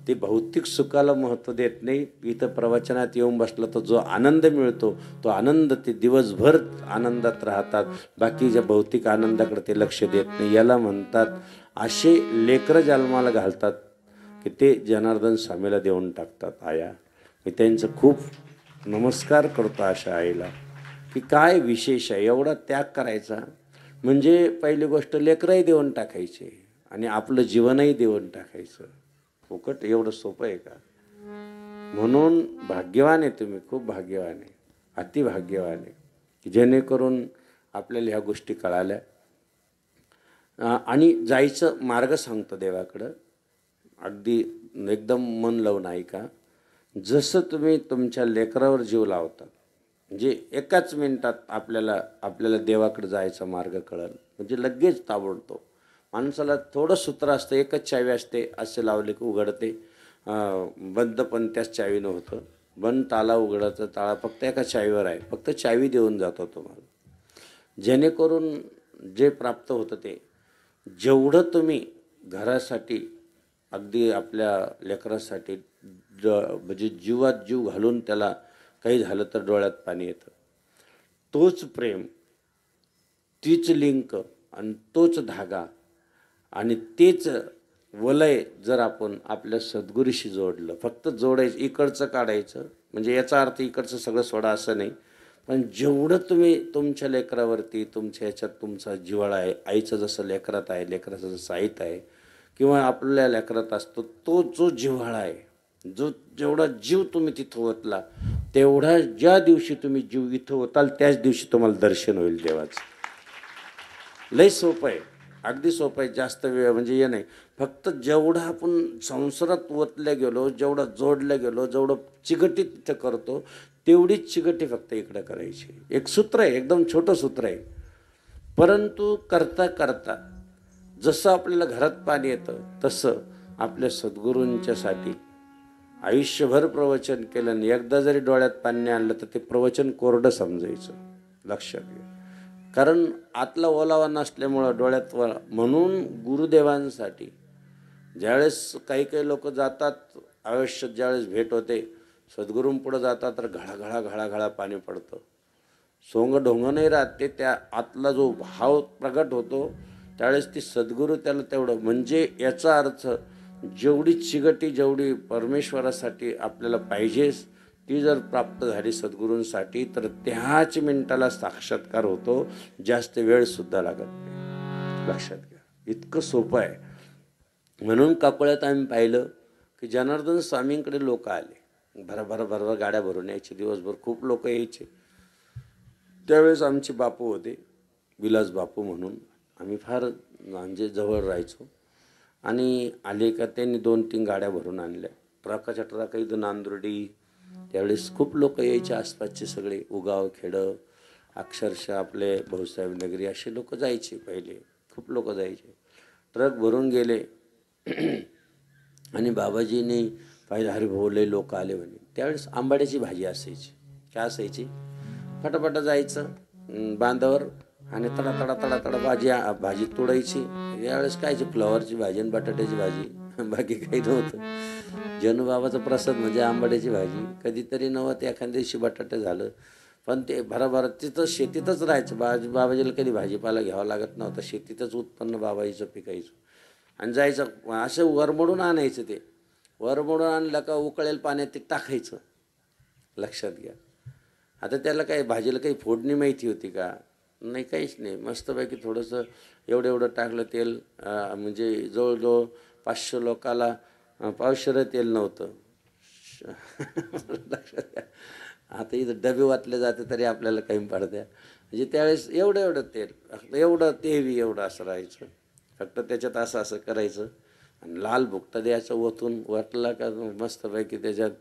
ते भौतिक सुखाला महत्त्व देत नाही. इथं प्रवचनात येऊन बसलं तर जो आनंद मिळतो तो आनंद ते दिवसभर आनंदात राहतात, बाकीच्या भौतिक आनंदाकडे ते लक्ष देत नाही. याला म्हणतात असे लेकरं जन्माला घालतात की ते जनार्दन स्वामीला देऊन टाकतात आया. मी त्यांचं खूप नमस्कार करतो अशा आईला की काय विशेष आहे, एवढा त्याग करायचा. म्हणजे पहिली गोष्ट लेकरंही देऊन टाकायचे आणि आपलं जीवनही देऊन टाकायचं. फुकट एवढं सोपं आहे का? म्हणून भाग्यवान आहे तुम्ही, खूप भाग्यवान आहे, अति भाग्यवान आहे की जेणेकरून आपल्याला ह्या गोष्टी कळाल्या. आणि जायचं मार्ग सांगतो देवाकडं, अगदी एकदम मन लावून ऐका. जसं तुम्ही तुमच्या लेकरावर जीव लावतात, म्हणजे एकाच मिनिटात आपल्याला देवाकडे जायचा मार्ग कळेल. म्हणजे लगेच ताबडतोब. माणसाला थोडं सूत्र असतं, एकच चावी असते, असे लावले की उघडते, बंद पण त्याच चावीनं होतं. बंद ताला उघडायचा ताळा फक्त एका चावीवर आहे, फक्त चावी देऊन जातो तुम्हाला. जेणेकरून जे प्राप्त होतं ते जेवढं तुम्ही घरासाठी, अगदी आपल्या लेकरासाठी म्हणजे जीवात जीव घालून त्याला काही झालं तर डोळ्यात पाणी येतं. तोच प्रेम, तीच लिंक आणि तोच धागा आणि तेच वलय जर आपण आपल्या सद्गुरूशी जोडलं, फक्त जोडायचं, इकडचं काढायचं, म्हणजे याचा अर्थ इकडचं सगळं सोडा असं नाही, पण जेवढं तुम्ही तुमच्या लेकरावरती, तुमच्या ह्याच्यात तुमचा जिव्हाळा आहे, आईचं जसं लेकरात आहे, लेकराचं जसं आईत आहे, किंवा आपल्या लेकरात असतो, तो जो जिव्हाळा आहे, जेवढा जीव तुम्ही तिथं ओतला, तेवढा ज्या दिवशी तुम्ही जीव इथं ओताल त्याच दिवशी तुम्हाला दर्शन होईल देवाचं. लय सोपं आहे, अगदी सोपं आहे, जास्त वेळ म्हणजे हे नाही. फक्त जेवढं आपण संसारात ओतल्या गेलो, जेवढं जोडल्या गेलो, जेवढं चिकटी तिथं करतो, तेवढीच चिकटी फक्त इकडं करायची. एक सूत्र आहे, एकदम छोटं सूत्र आहे. परंतु करता करता जसं आपल्याला घरात पाणी येतं तसं आपल्या सद्गुरूंच्यासाठी आयुष्यभर प्रवचन केलं आणि एकदा जरी डोळ्यात पाणी आणलं तर ते प्रवचन कोरडं समजायचं. लक्षात घ्या, कारण आतला ओलावा नसल्यामुळं डोळ्यात म्हणून गुरुदेवांसाठी ज्यावेळेस काही लोक जातात आयुष्यात, ज्यावेळेस भेट होते सद्गुरूंपुढं जातात तर घळा घळा घळा पाणी पडतं. सोंग ढोंग नाही राहत, ते त्या आतला जो भाव प्रगट होतो त्यावेळेस ती सद्गुरू त्याला तेवढं. म्हणजे याचा अर्थ जेवढी चिगटी, जेवढी परमेश्वरासाठी आपल्याला पाहिजेच ती जर प्राप्त झाली सद्गुरूंसाठी तर त्याच मिनिटाला साक्षात्कार होतो, जास्त वेळसुद्धा लागत नाही. लक्षात घ्या, इतकं सोपं आहे. म्हणून काकोळ्यात आम्ही पाहिलं की जनार्दन स्वामींकडे लोक आले, भरभर गाड्या भरून यायचे, दिवसभर खूप लोक यायचे. त्यावेळेस आमचे बापू होते, विलास बापू म्हणून, आम्ही फार म्हणजे जवळ राहायचो. आणि आले का त्यांनी 2-3 गाड्या भरून आणल्या, ट्रकाच्या ट्रक इथं नांदुर्डी. त्यावेळेस खूप लोक यायचे, आसपासचे सगळे उगाव खेडं, अक्षरशः आपले भाऊसाहेब नगरी असे लोक जायचे. पहिले खूप लोक जायचे, ट्रक भरून गेले. आणि बाबाजीने पाहिलं, अरे भाऊ लय लोक आले म्हणे. त्यावेळेस आंबाड्याची भाजी असायची. काय असायची? फटाफट जायचं बांधावर आणि तडा भाजी तोडायची. यावेळेस कायची फ्लॉवरची भाजी आणि बटाट्याची भाजी बाकी काही नव्हतं. जनुबाबाचा प्रसाद म्हणजे आंबाड्याची भाजी, कधीतरी नव्हतं एखाद्या दिवशी बटाटे झालं, पण ते भराभर तिथं शेतीतच राहायचं. बाबाजीला कधी भाजीपाला घ्यावा लागत नव्हता, शेतीतच उत्पन्न बाबाजीचं पिकायचं आणि जायचं. असं वरमडून आणायचं, ते वरमडून आणलं का उकळेल पाण्यात ते टाकायचं. लक्षात घ्या. आता त्याला काही भाजीला काही फोडणी माहिती होती का? नाही, काहीच नाही. मस्तपैकी थोडंसं एवढं एवढं टाकलं तेल, म्हणजे जवळजवळ 500 लोकाला पावशेर तेल नव्हतं. लक्षात घ्या. आता इथं डबे वाटले जाते तरी आपल्याला काही पडत्या. म्हणजे त्यावेळेस एवढं एवढं तेल, फक्त एवढं तेवी एवढं असं राहायचं. फक्त त्याच्यात असं असं करायचं आणि लाल भुकटा द्यायचं ओतून. वाटला का मस्तपैकी त्याच्यात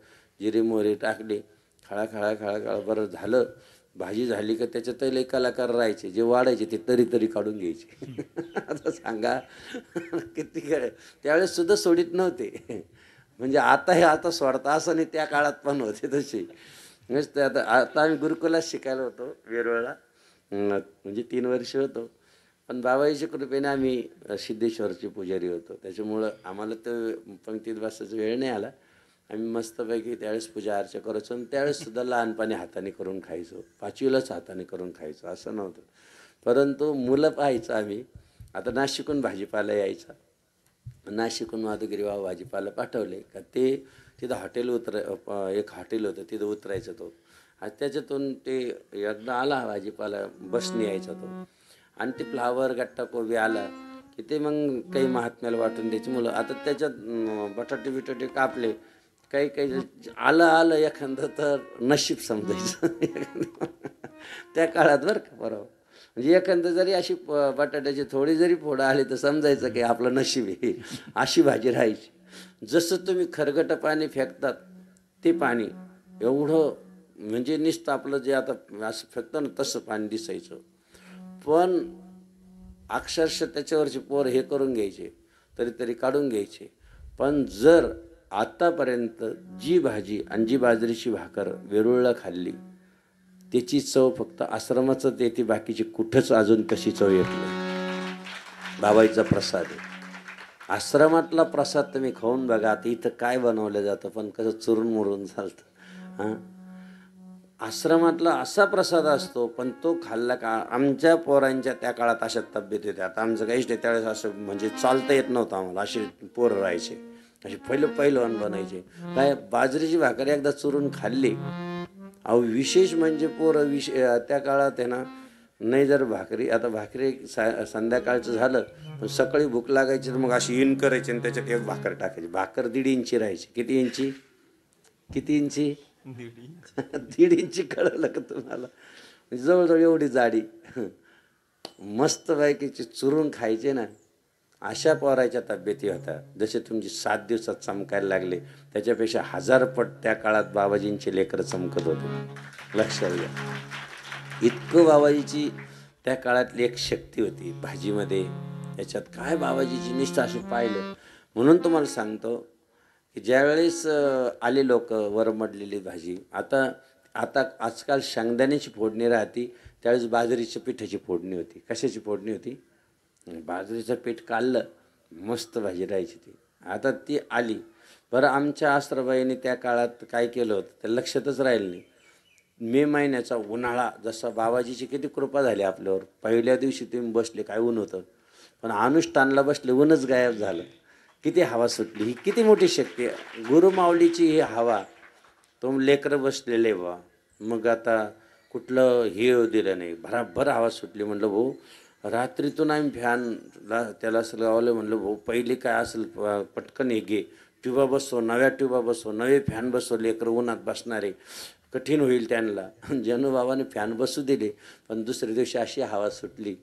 जिरी मोहरी टाकली, खळा खळा खळा खळा. बरं झालं, भाजी झाली का त्याच्यातही कलाकार राहायचे, जे वाढायचे ते तरी तरी काढून घ्यायचे. आता सांगा किती काय. त्यावेळेस सुद्धा सोडित नव्हते. म्हणजे आता हे आता सोडता असं नाही, त्या काळात पण होते तसे. म्हणजे आता आम्ही गुरुकुलात शिकायला होतो वेरूळला, म्हणजे 3 वर्ष होतो. पण बाबाजीच्या कृपेने आम्ही सिद्धेश्वरचे पुजारी होतो, त्याच्यामुळं आम्हाला तर पंक्तीत बसायचा वेळ नाही आला. आम्ही मस्तपैकी त्यावेळेस पूजा अर्चा करायचो आणि त्यावेळेससुद्धा लहानपणी हाताने करून खायचो. 5वीलाच हाताने करून खायचो, असं नव्हतं. परंतु मुलं पाहायचं आम्ही. आता नाशिकहून भाजीपाला यायचा, नाशिकहून माधुगिरी बाबा भाजीपाला पाठवले का ते तिथं हॉटेल एक हॉटेल होतं, तिथं उतरायचं तो. आणि त्याच्यातून ते एकदा आला भाजीपाला, बसने यायचा तो. आणि ते फ्लावर गट्टा कोबी आला की ते मग काही महात्म्याला वाटून द्यायची मुलं. आता त्याच्यात बटाटे बिटाटे कापले, काही काही आलं एखादं तर नशीब समजायचं. त्या काळात बरं का, बरोबर. म्हणजे एखादं जरी अशी बटाट्याची थोडी जरी फोडं आली तर समजायचं की आपलं नशीब आहे. अशी भाजी राहायची. जसं तुम्ही खरगटं पाणी फेकतात ते पाणी एवढं, म्हणजे नुसतं आपलं जे आता असं फेकतं ना तसं पाणी दिसायचं. पण अक्षरशः त्याच्यावरचे पोर हे करून घ्यायचे, तरी काढून घ्यायचे. पण जर आतापर्यंत जी भाजी आणि जी बाजरीची भाकर वेरूळला खाल्ली त्याची चव फक्त आश्रमाचंच येते, बाकीची कुठंच अजून कशी चव येत नाही. बाबाईचा प्रसाद आहे. आश्रमातला प्रसाद तुम्ही खाऊन बघा. आता इथं काय बनवलं जातं पण कसं चुरून मुरून चालतं. हां, आश्रमातला असा प्रसाद असतो, पण तो खाल्ला का आमच्या पोरांच्या त्या काळात अशा तब्येत होत्या. आता आमचं काहीच नाही त्यावेळेस, असं म्हणजे चालता येत नव्हतं आम्हाला. असे पोरं राहायचे, असे पहिलवान बनायचे. काय बाजरीची भाकर एकदा चुरून खाल्ली, अहो विशेष म्हणजे पोरं त्या काळात आहे ना, नाही जर भाकरी, आता भाकरी संध्याकाळचं झालं पण सकाळी भूक लागायची तर मग अशी इन करायची आणि त्याच्यात एक भाकर टाकायची. भाकर 1.5 इंची राहायची. किती इंची? 1.5 इंची. कळलं का तुम्हाला? जवळजवळ एवढी जाडी मस्त पैकीची चुरून खायचे ना. अशा पोराच्या तब्येती होत्या. जसे तुमची 7 दिवसात चमकायला लागले त्याच्यापेक्षा 1000 पट त्या काळात बाबाजींचे लेकरं चमकत होते. लक्षात घ्या. इतकं बाबाजीची त्या काळातली एक शक्ती होती भाजीमध्ये. याच्यात काय बाबाजीची निष्ठा असं पाहिलं. म्हणून तुम्हाला सांगतो की ज्यावेळेस आले लोक वरमडलेली भाजी, आता आजकाल शेंगदाण्याची फोडणी राहते, त्यावेळेस बाजरीच्या पिठाची फोडणी होती. कशाची फोडणी होती? बाजरीचं पीठ काढलं, मस्त भाजी राहायची ती. आता ती आली. बरं, आमच्या आश्रबाईने त्या काळात काय केलं होतं ते लक्षातच राहिलं नाही. मे महिन्याचा उन्हाळा, जसा बाबाजीची किती कृपा झाली आपल्यावर. पहिल्या दिवशी तुम्ही बसले काय ऊन होतं, पण अनुष्ठानला बसले ऊनच गायब झालं. किती हवा सुटली. ही किती मोठी शक्ती आहे गुरुमाऊलीची. ही हवा तो लेकरं बसलेले बा. मग आता कुठलं हे दिलं नाही, भराभर हवा सुटली. म्हणलं भाऊ रात्रीतून आम्ही फॅनला त्याला असं लावलं. म्हणलं भाऊ पहिले काय असेल पटकन हे घे, ट्यूबा बसव, नव्या ट्यूबा बसव, नवे फॅन बसव. लेकरं उन्हात बसणारे कठीण होईल त्यांना. जनुबाबाने फॅन बसू दिले, पण दुसऱ्या दिवशी अशी हवा सुटली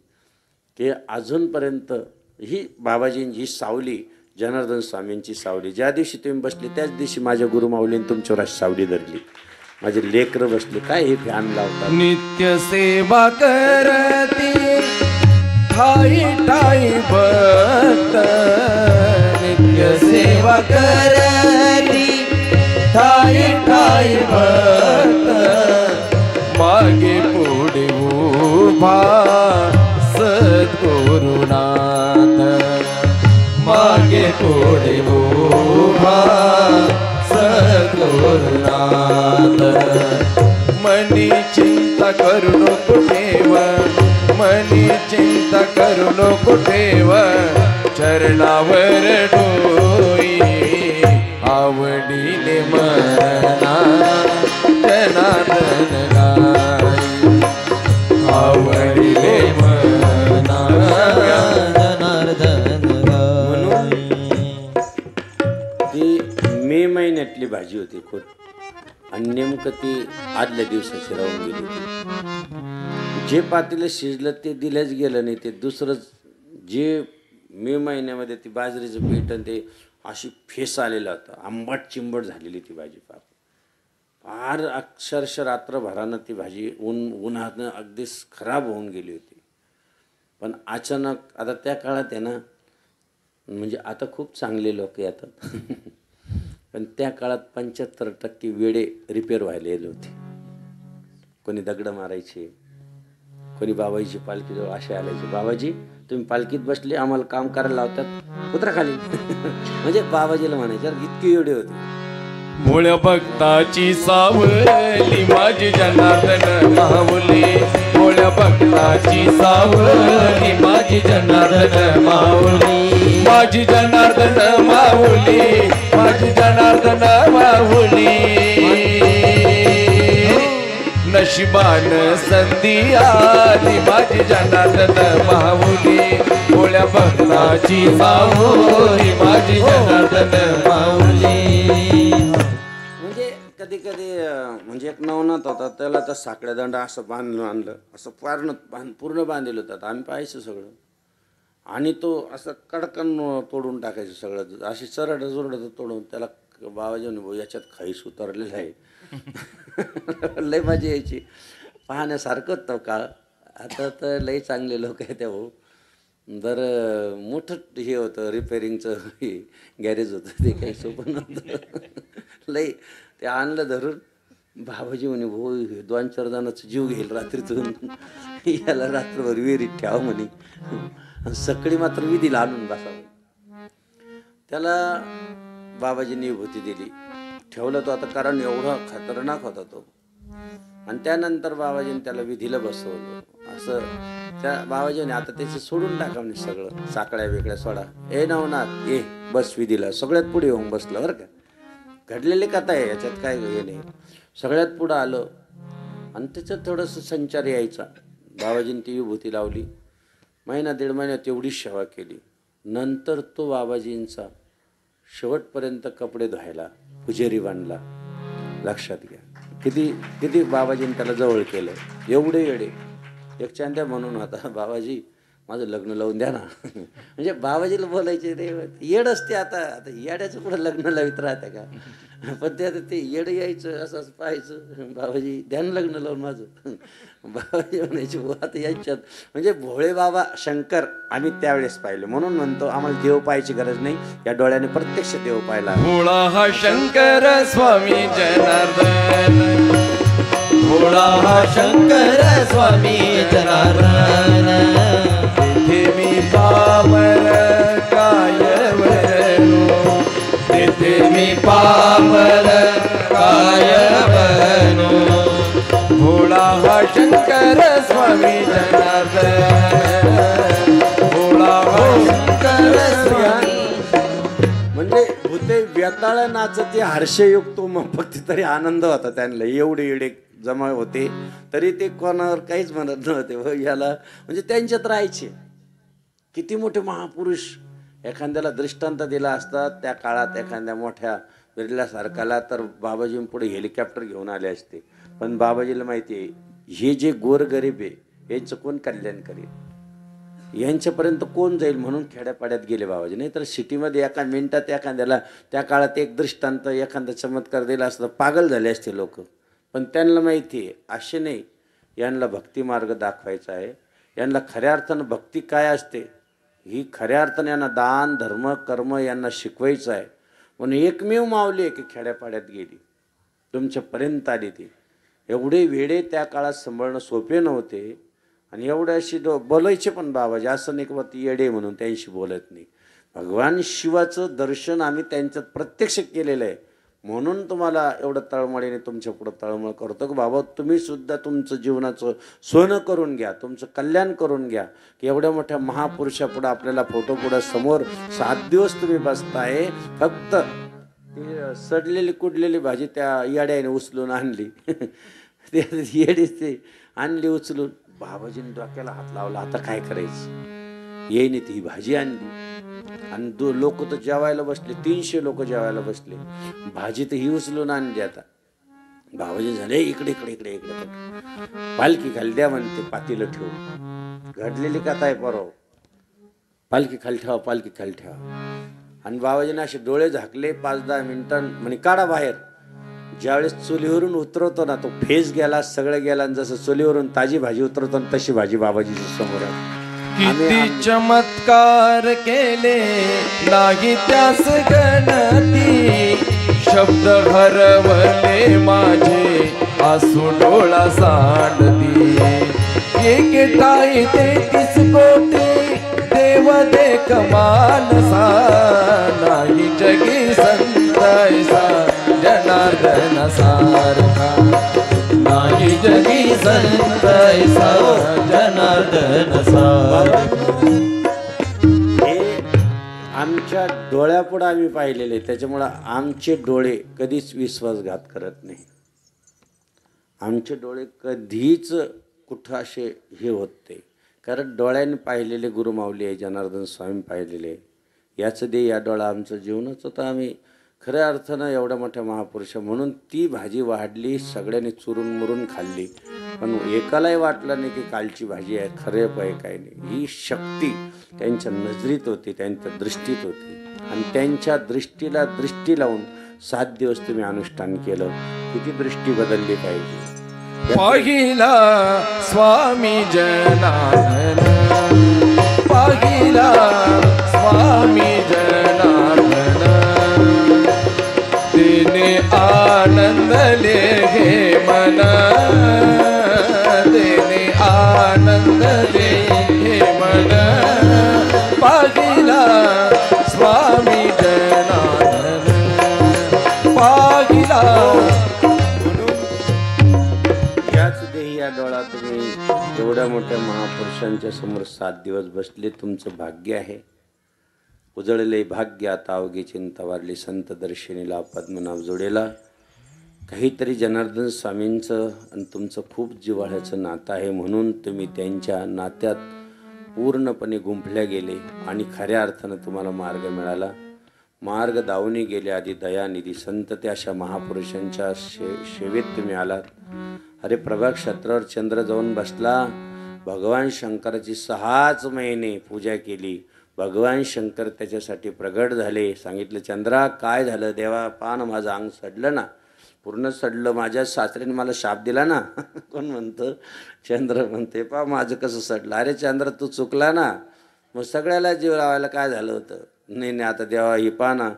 की अजूनपर्यंत ही बाबाजींची सावली, जनार्दन स्वामींची सावली, ज्या दिवशी तुम्ही बसले त्याच दिवशी माझ्या गुरुमाऊलीने तुमच्यावर अशी सावली धरली. माझे लेकरं बसले. काय हे फॅन लावतात. नित्य सेवा करती ठाई ठाई भक्त, नित्य सेवा करती ठाई ठाई भक्त, मागे पुढे उभा सद्गुरुनाथ, मागे पुढे मनी चिंता करू नको ठेव, मनी चिंता करू नको ठेव, चरणावर डोई आवडीने मना जनार्दन गाई, आवडीने मना जनार्दन गाई. ती मे महिन्यातली भाजी होती खूप, आणि नेमकं ती आदल्या दिवसाची राहून गेली होती. जे पातेलं शिजलं ते दिल्याच गेलं नाही. ते दुसरंच जे मे महिन्यामध्ये ती बाजरीचं पीठ आणि ते अशी फेस आलेला होता, आंबट चिंबट झालेली ती भाजी. फार अक्षरशः रात्रभरानं ती भाजी उन्हातनं अगदीच खराब होऊन गेली होती. पण अचानक आता त्या काळात आहे ना, म्हणजे आता खूप चांगले लोक येतात पण त्या काळात 75% वेडे रिपेअर व्हायला होते. कोणी दगड मारायचे, कोणी बाबाजीची पालखीजवळ असे आलायचे, बाबाजी तुम्ही पालखीत बसले, आम्हाला काम करायला लावतात, उतरा खाली म्हणजे बाबाजीला म्हणायचे. इतके वेडे होते. भोळ्या भक्ताची सावली माझी जनार्दन माऊली, भोळ्या भक्ताची सावली माझी जनार्दन माऊली, माझी जनार्दन माऊली, माझी जनार्दन माऊली. नशिबान संधी आली माझी जनार्दन माऊली, भोळ्या भक्ताची सावली माझी जनार्दन माऊली. कधी कधी म्हणजे एक नवनाथ होता, त्याला तर साखळ्या दंड असं बांधून आणलं, असं पूर्ण बांधलेलं होतं. आम्ही पाहायचं सगळं, आणि तो असं कडकन तोडून टाकायचं सगळं, अशी चरड जुरड तोडून. त्याला बाबाजीने भाऊ याच्यात खाईस उतरलेलं आहे लय मजा यायची, पाहण्यासारखं होतं काळ. आता तर लय चांगले लोक आहे त्या भाऊ. बरं मोठं हे होतं, रिपेअरिंगचं गॅरेज होतं, ते काही सोपं नव्हतं लय. ते आणलं धरून, बाबाजी म्हणे भाऊ 2-4 जणांचा जीव घेईल रात्रीतून, याला रात्रभर विहिरीत ठेवा म्हणे, आणि सकाळी मात्र विधीला आणून बसावं. त्याला बाबाजींनी विभूती दिली, ठेवलं तो आता, कारण एवढा खतरनाक होता तो. आणि त्यानंतर बाबाजीने त्याला विधीला बसवलं. असं त्या बाबाजीने आता त्याचं सोडून टाका म्हणजे सगळं, साकळ्या वेगळ्या सोडा, ए नवनाथ ये बस विधीला. सगळ्यात पुढे येऊन बसलं बरं का. घडलेली कथा आहे, याच्यात काय हे नाही. सगळ्यात पुढं आलं आणि त्याच्यात थोडंसं संचार यायचा. बाबाजीने ती विभूती लावली, 1-1.5 महिन्यात एवढीच सेवा केली. नंतर तो बाबाजींचा शेवटपर्यंत कपडे धुवायला पुजेरी बांधला. लक्षात घ्या किती किती बाबाजीने त्याला जवळ केलं. एवढे येडे. एक चांद्या म्हणून होता, बाबाजी माझं लग्न लावून द्या ना म्हणजे बाबाजीला बोलायचे रे, येड असते. आता येड्याचं पुढं लग्न लावित राहते का, पण ते आता ते येड यायचं, असं पाहायचं, बाबाजी द्या ना लग्न लावून माझं. बाबाजी म्हणायचे हो आता यायच्यात. म्हणजे भोळे बाबा शंकर आम्ही त्यावेळेस पाहिले, म्हणून म्हणतो आम्हाला देव पाहायची गरज नाही, या डोळ्याने प्रत्यक्ष देव पाहिला. भोळा हा शंकर स्वामी जनार्दन, भोळा हा शंकर स्वामी जनार्दन. तिथे मी पामर काय वरणू, तिथे मी पामर काय वरणू. भोळा हा शंकर स्वामी जनार्दन, भोळा हा शंकर स्वामी. म्हणजे भूते व्यताळ नाचती हर्षयुक्त मग फक्त तरी आनंद होता त्यांना. एवढे एवढे जमा होते तरी ते कोणावर काहीच म्हणत नव्हते याला, म्हणजे त्यांच्यात राहायचे. किती मोठे महापुरुष. एखाद्याला दृष्टांत दिला असता त्या काळात एखाद्या मोठ्या बिर्ला सारखाला, तर बाबाजींपुढे हेलिकॉप्टर घेऊन आले असते. पण बाबाजीला माहिती आहे हे जे गोरगरीब आहे यांचं कोण कल्याण करेल, यांच्यापर्यंत कोण जाईल, म्हणून खेड्यापाड्यात गेले बाबाजी. नाही तर सिटीमध्ये एका मिनिटात एखाद्याला त्या काळात एक दृष्टांत एखादा चमत्कार दिला असता पागल झाले असते लोक. पण त्यांना माहिती आहे असे नाही, यांना भक्ती मार्ग दाखवायचा आहे, यांना खऱ्या अर्थानं भक्ती काय असते ही खऱ्या अर्थानं यांना दान धर्म कर्म यांना शिकवायचं आहे. म्हणून एकमेव माऊली की खेड्यापाड्यात गेली, तुमच्यापर्यंत आली. ती एवढे वेडे त्या काळात सांभाळणं सोपे नव्हते. आणि एवढ्याशी बोलायचे पण बाबाजी, असं नाही की ती येडे म्हणून त्यांशी बोलत नाही. भगवान शिवाचं दर्शन आम्ही त्यांच्यात प्रत्यक्ष केलेलं आहे. म्हणून तुम्हाला एवढं तळमळीने तुमच्या पुढं तळमळ करतो की बाबा तुम्ही सुद्धा तुमचं जीवनाचं सोनं करून घ्या, तुमचं कल्याण करून घ्या. की एवढ्या मोठ्या महापुरुषापुढं आपल्याला फोटो पुढं समोर 7 दिवस तुम्ही बसताय. फक्त ती सडलेली कुडलेली भाजी त्या येड्याने उचलून आणली. ते येडी ते आणली उचलून. बाबाजीने डोक्याला हात लावला, आता काय करायचं. येईने ती भाजी आणली आणि लोक तर जेवायला बसले, 300 लोक जेवायला बसले. भाजी तर ही उचलून आणली. आता बाबाजी झाले इकडे इकडे इकडे इकडे पालखी खाली द्या म्हणते, पातीला ठेवू. घडलेली कथा आहे परवा. पालखी खाली ठेवा, पालखी खाली ठेवा. आणि बाबाजीने असे डोळे झाकले 5-10 मिनिटां म्हणे काढा बाहेर. ज्यावेळेस चुलीवरून उतरवतो ना तो फेस गेला, सगळं गेला. आणि जसं चुलीवरून ताजी भाजी उतरवतो ना तशी भाजी बाबाजीच्या समोर आहे. किती चमत्कार केले नाही त्यास गणती. शब्द हरवले माझे आसू डोळा सांडती. एक टाई 33 कोटी देव दे कमानसा. नाही जगी संतैसा जनार्दन सारखा. नाही जगी संतैसा जनार्दन सारखा. हे आमच्या डोळ्यापुढं आम्ही पाहिलेले, त्याच्यामुळं आमचे डोळे कधीच विश्वासघात करत नाही. आमचे डोळे कधीच कुठं असे हे होत नाही. कारण डोळ्याने पाहिलेले गुरुमाऊली आहे, जनार्दन स्वामी पाहिलेले. याचं दे या डोळा आमचं जीवनाचं. तर आम्ही खऱ्या अर्थानं एवढ्या मोठ्या महापुरुषा म्हणून ती भाजी वाढली, सगळ्यांनी चुरून मुरून खाल्ली. पण एकालाही वाटलं नाही की कालची भाजी आहे, खरे पाय काय नाही. ही शक्ती त्यांच्या नजरीत होती, त्यांच्या दृष्टीत होती. आणि त्यांच्या दृष्टीला दृष्टी लावून 7 दिवस तुम्ही अनुष्ठान केलं. किती दृष्टी बदलली पाहिजे. पाहिला स्वामी जनार्दन. पाहिला स्वामी जनार्दन. तिने आनंदले हे मन. तिने आनंदले हे मन. पाहिला स्वामी जनार्दन. पाहिला. या डोळा तुम्ही एवढ्या मोठ्या महापुरुषांच्या समोर 7 दिवस बसले. तुमचं भाग्य आहे. उजळले भाग्य आता अवघी चिंता वारली. संत दर्शनीला पद्मनाभ जोडेला. काहीतरी जनार्दन स्वामींचं आणि तुमचं खूप जिव्हाळ्याचं नातं आहे. म्हणून तुम्ही त्यांच्या नात्यात पूर्णपणे गुंफल्या गेले आणि खऱ्या अर्थानं तुम्हाला मार्ग मिळाला. मार्ग दावणी गेले आधी दयानिधी संत. त्या अशा महापुरुषांच्या सेवेत तुम्ही आलात. अरे प्रभा क्षेत्रावर चंद्र जाऊन बसला. भगवान शंकराची 6 महिने पूजा केली. भगवान शंकर त्याच्यासाठी प्रगट झाले. सांगितलं चंद्रा काय झालं. देवा पान माझं अंग सडलं ना, पूर्ण सडलं. माझ्या सासऱ्याने मला शाप दिला ना. कोण म्हणतं. चंद्र म्हणते पा माझं कसं सडलं. अरे चंद्र तू चुकला ना. मग सगळ्याला जीव लावायला काय झालं होतं. नाही आता देवा ही पा ना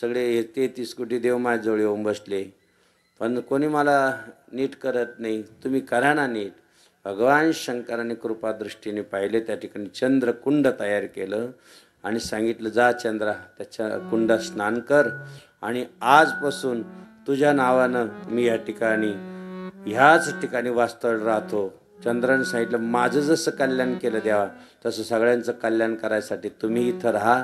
सगळे 33 कोटी देव माझ्याजवळ येऊन बसले, पण कोणी मला नीट करत नाही. तुम्ही करा ना नीट. भगवान शंकराने कृपादृष्टीने पाहिले. त्या ठिकाणी चंद्रकुंड तयार केलं आणि सांगितलं जा चंद्रा त्याच्या कुंडात स्नान कर आणि आजपासून तुझ्या नावानं मी या ठिकाणी ह्याच ठिकाणी वास्तव्य राहतो. चंद्राने सांगितलं माझं जसं कल्याण केलं देवा तसं सगळ्यांचं कल्याण करायसाठी तुम्ही इथं राहा.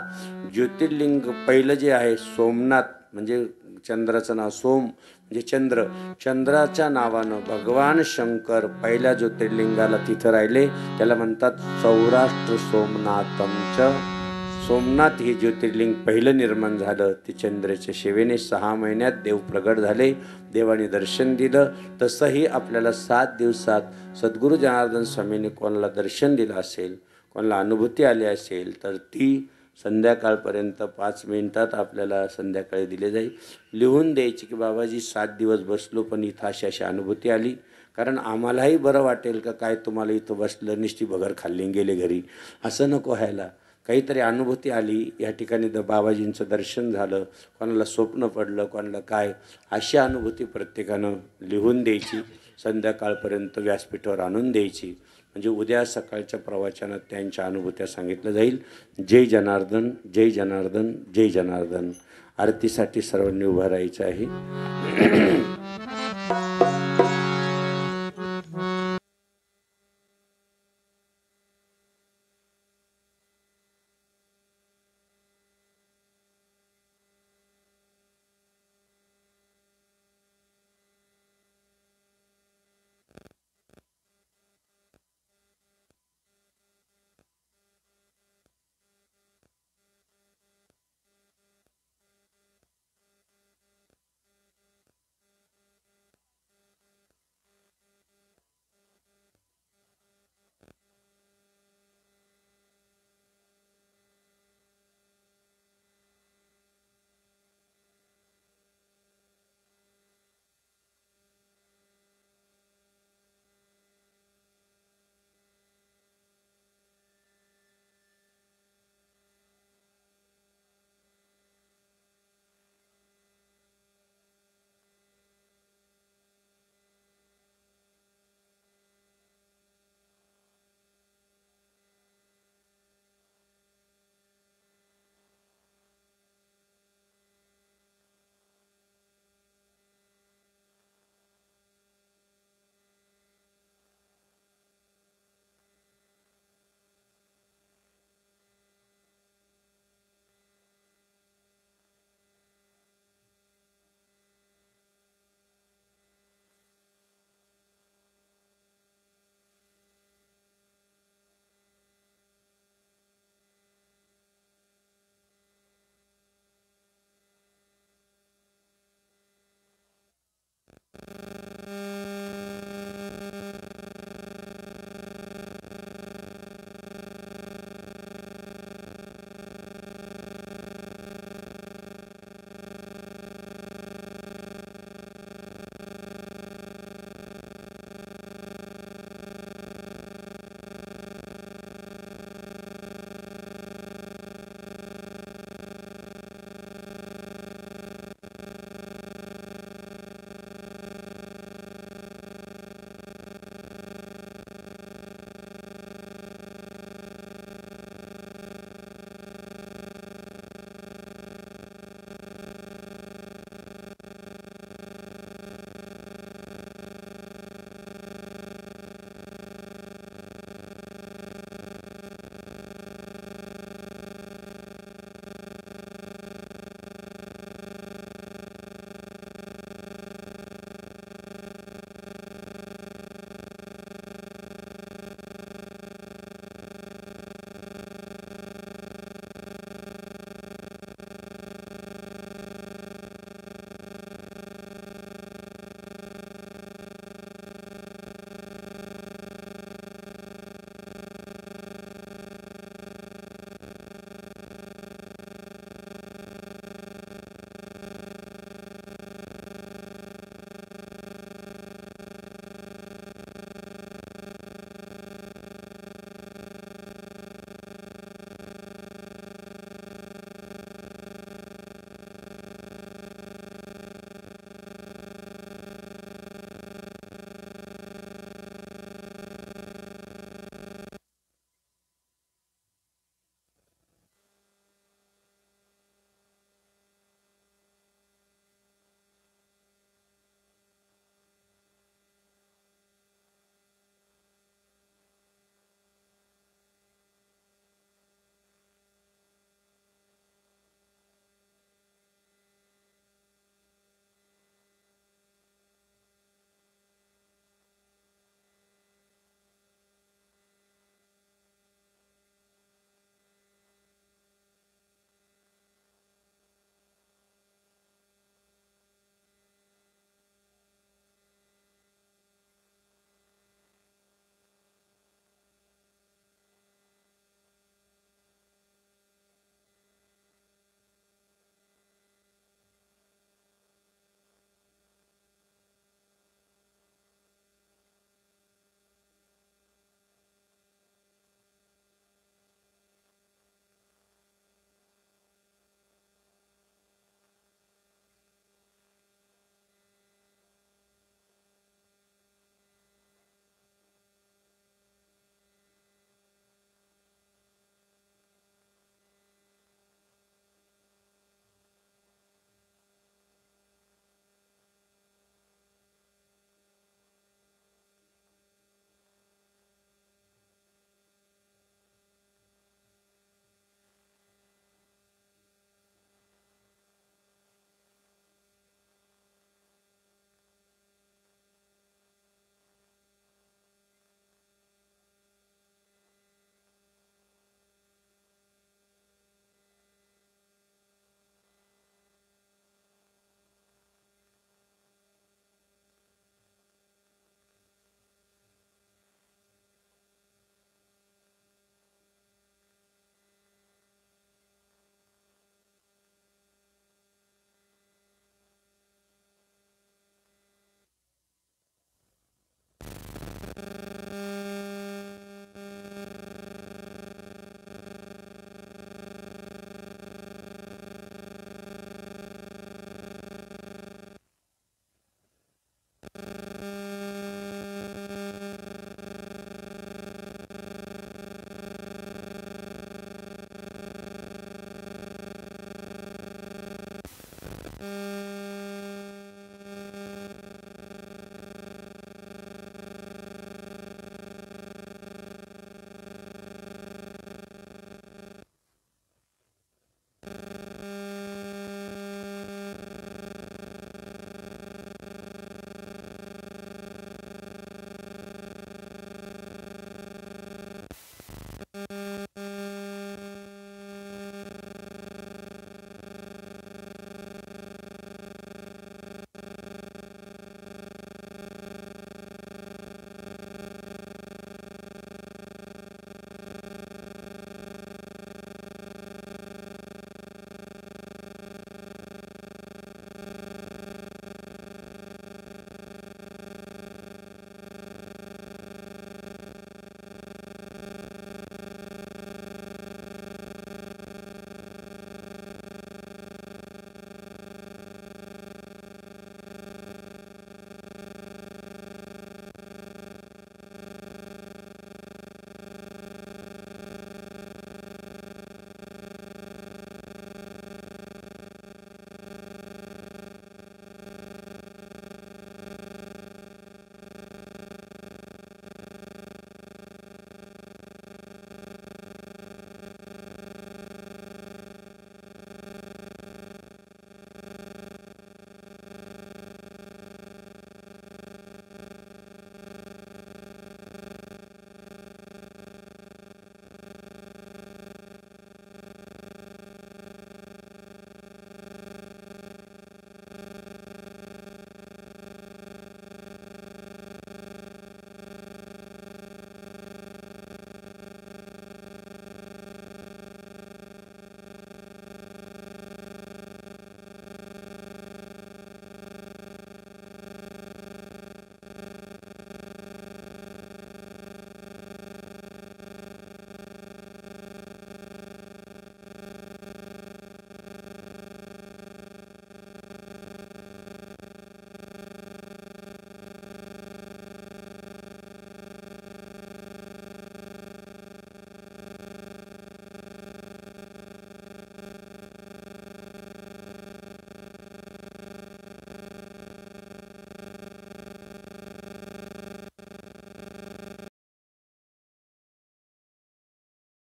ज्योतिर्लिंग पहिलं जे आहे सोमनाथ, म्हणजे चंद्राचं नाव सोम म्हणजे चंद्र. चंद्राच्या नावानं भगवान शंकर पहिल्या ज्योतिर्लिंगाला तिथं राहिले. त्याला म्हणतात सौराष्ट्र सोमनाथमचं. सोमनाथ हे ज्योतिर्लिंग पहिलं निर्माण झालं. ते चंद्राच्या सेवेने 6 महिन्यात देव प्रगट झाले. देवाने दर्शन दिलं. तसंही आपल्याला 7 दिवसात सद्गुरू जनार्दन स्वामींनी कोणाला दर्शन दिलं असेल, कोणाला अनुभूती आली असेल तर ती संध्याकाळपर्यंत 5 मिनिटात आपल्याला संध्याकाळी दिले जाईल. लिहून द्यायची की बाबाजी 7 दिवस बसलो पण इथं अशी अशी अनुभूती आली. कारण आम्हालाही बरं वाटेल का काय तुम्हाला इथं बसलं निष्ठी भगर खाल्ली गेले घरी असं नको व्हायला. काहीतरी अनुभूती आली. या ठिकाणी बाबाजींचं दर्शन झालं, कोणाला स्वप्न पडलं, कोणाला काय, अशी अनुभूती प्रत्येकानं लिहून द्यायची. संध्याकाळपर्यंत व्यासपीठावर आणून द्यायची. म्हणजे उद्या सकाळच्या प्रवचनात त्यांच्या अनुभूत्या सांगितलं जाईल. जय जनार्दन, जय जनार्दन, जय जनार्दन. आरतीसाठी सर्वांनी उभं राहायचं आहे.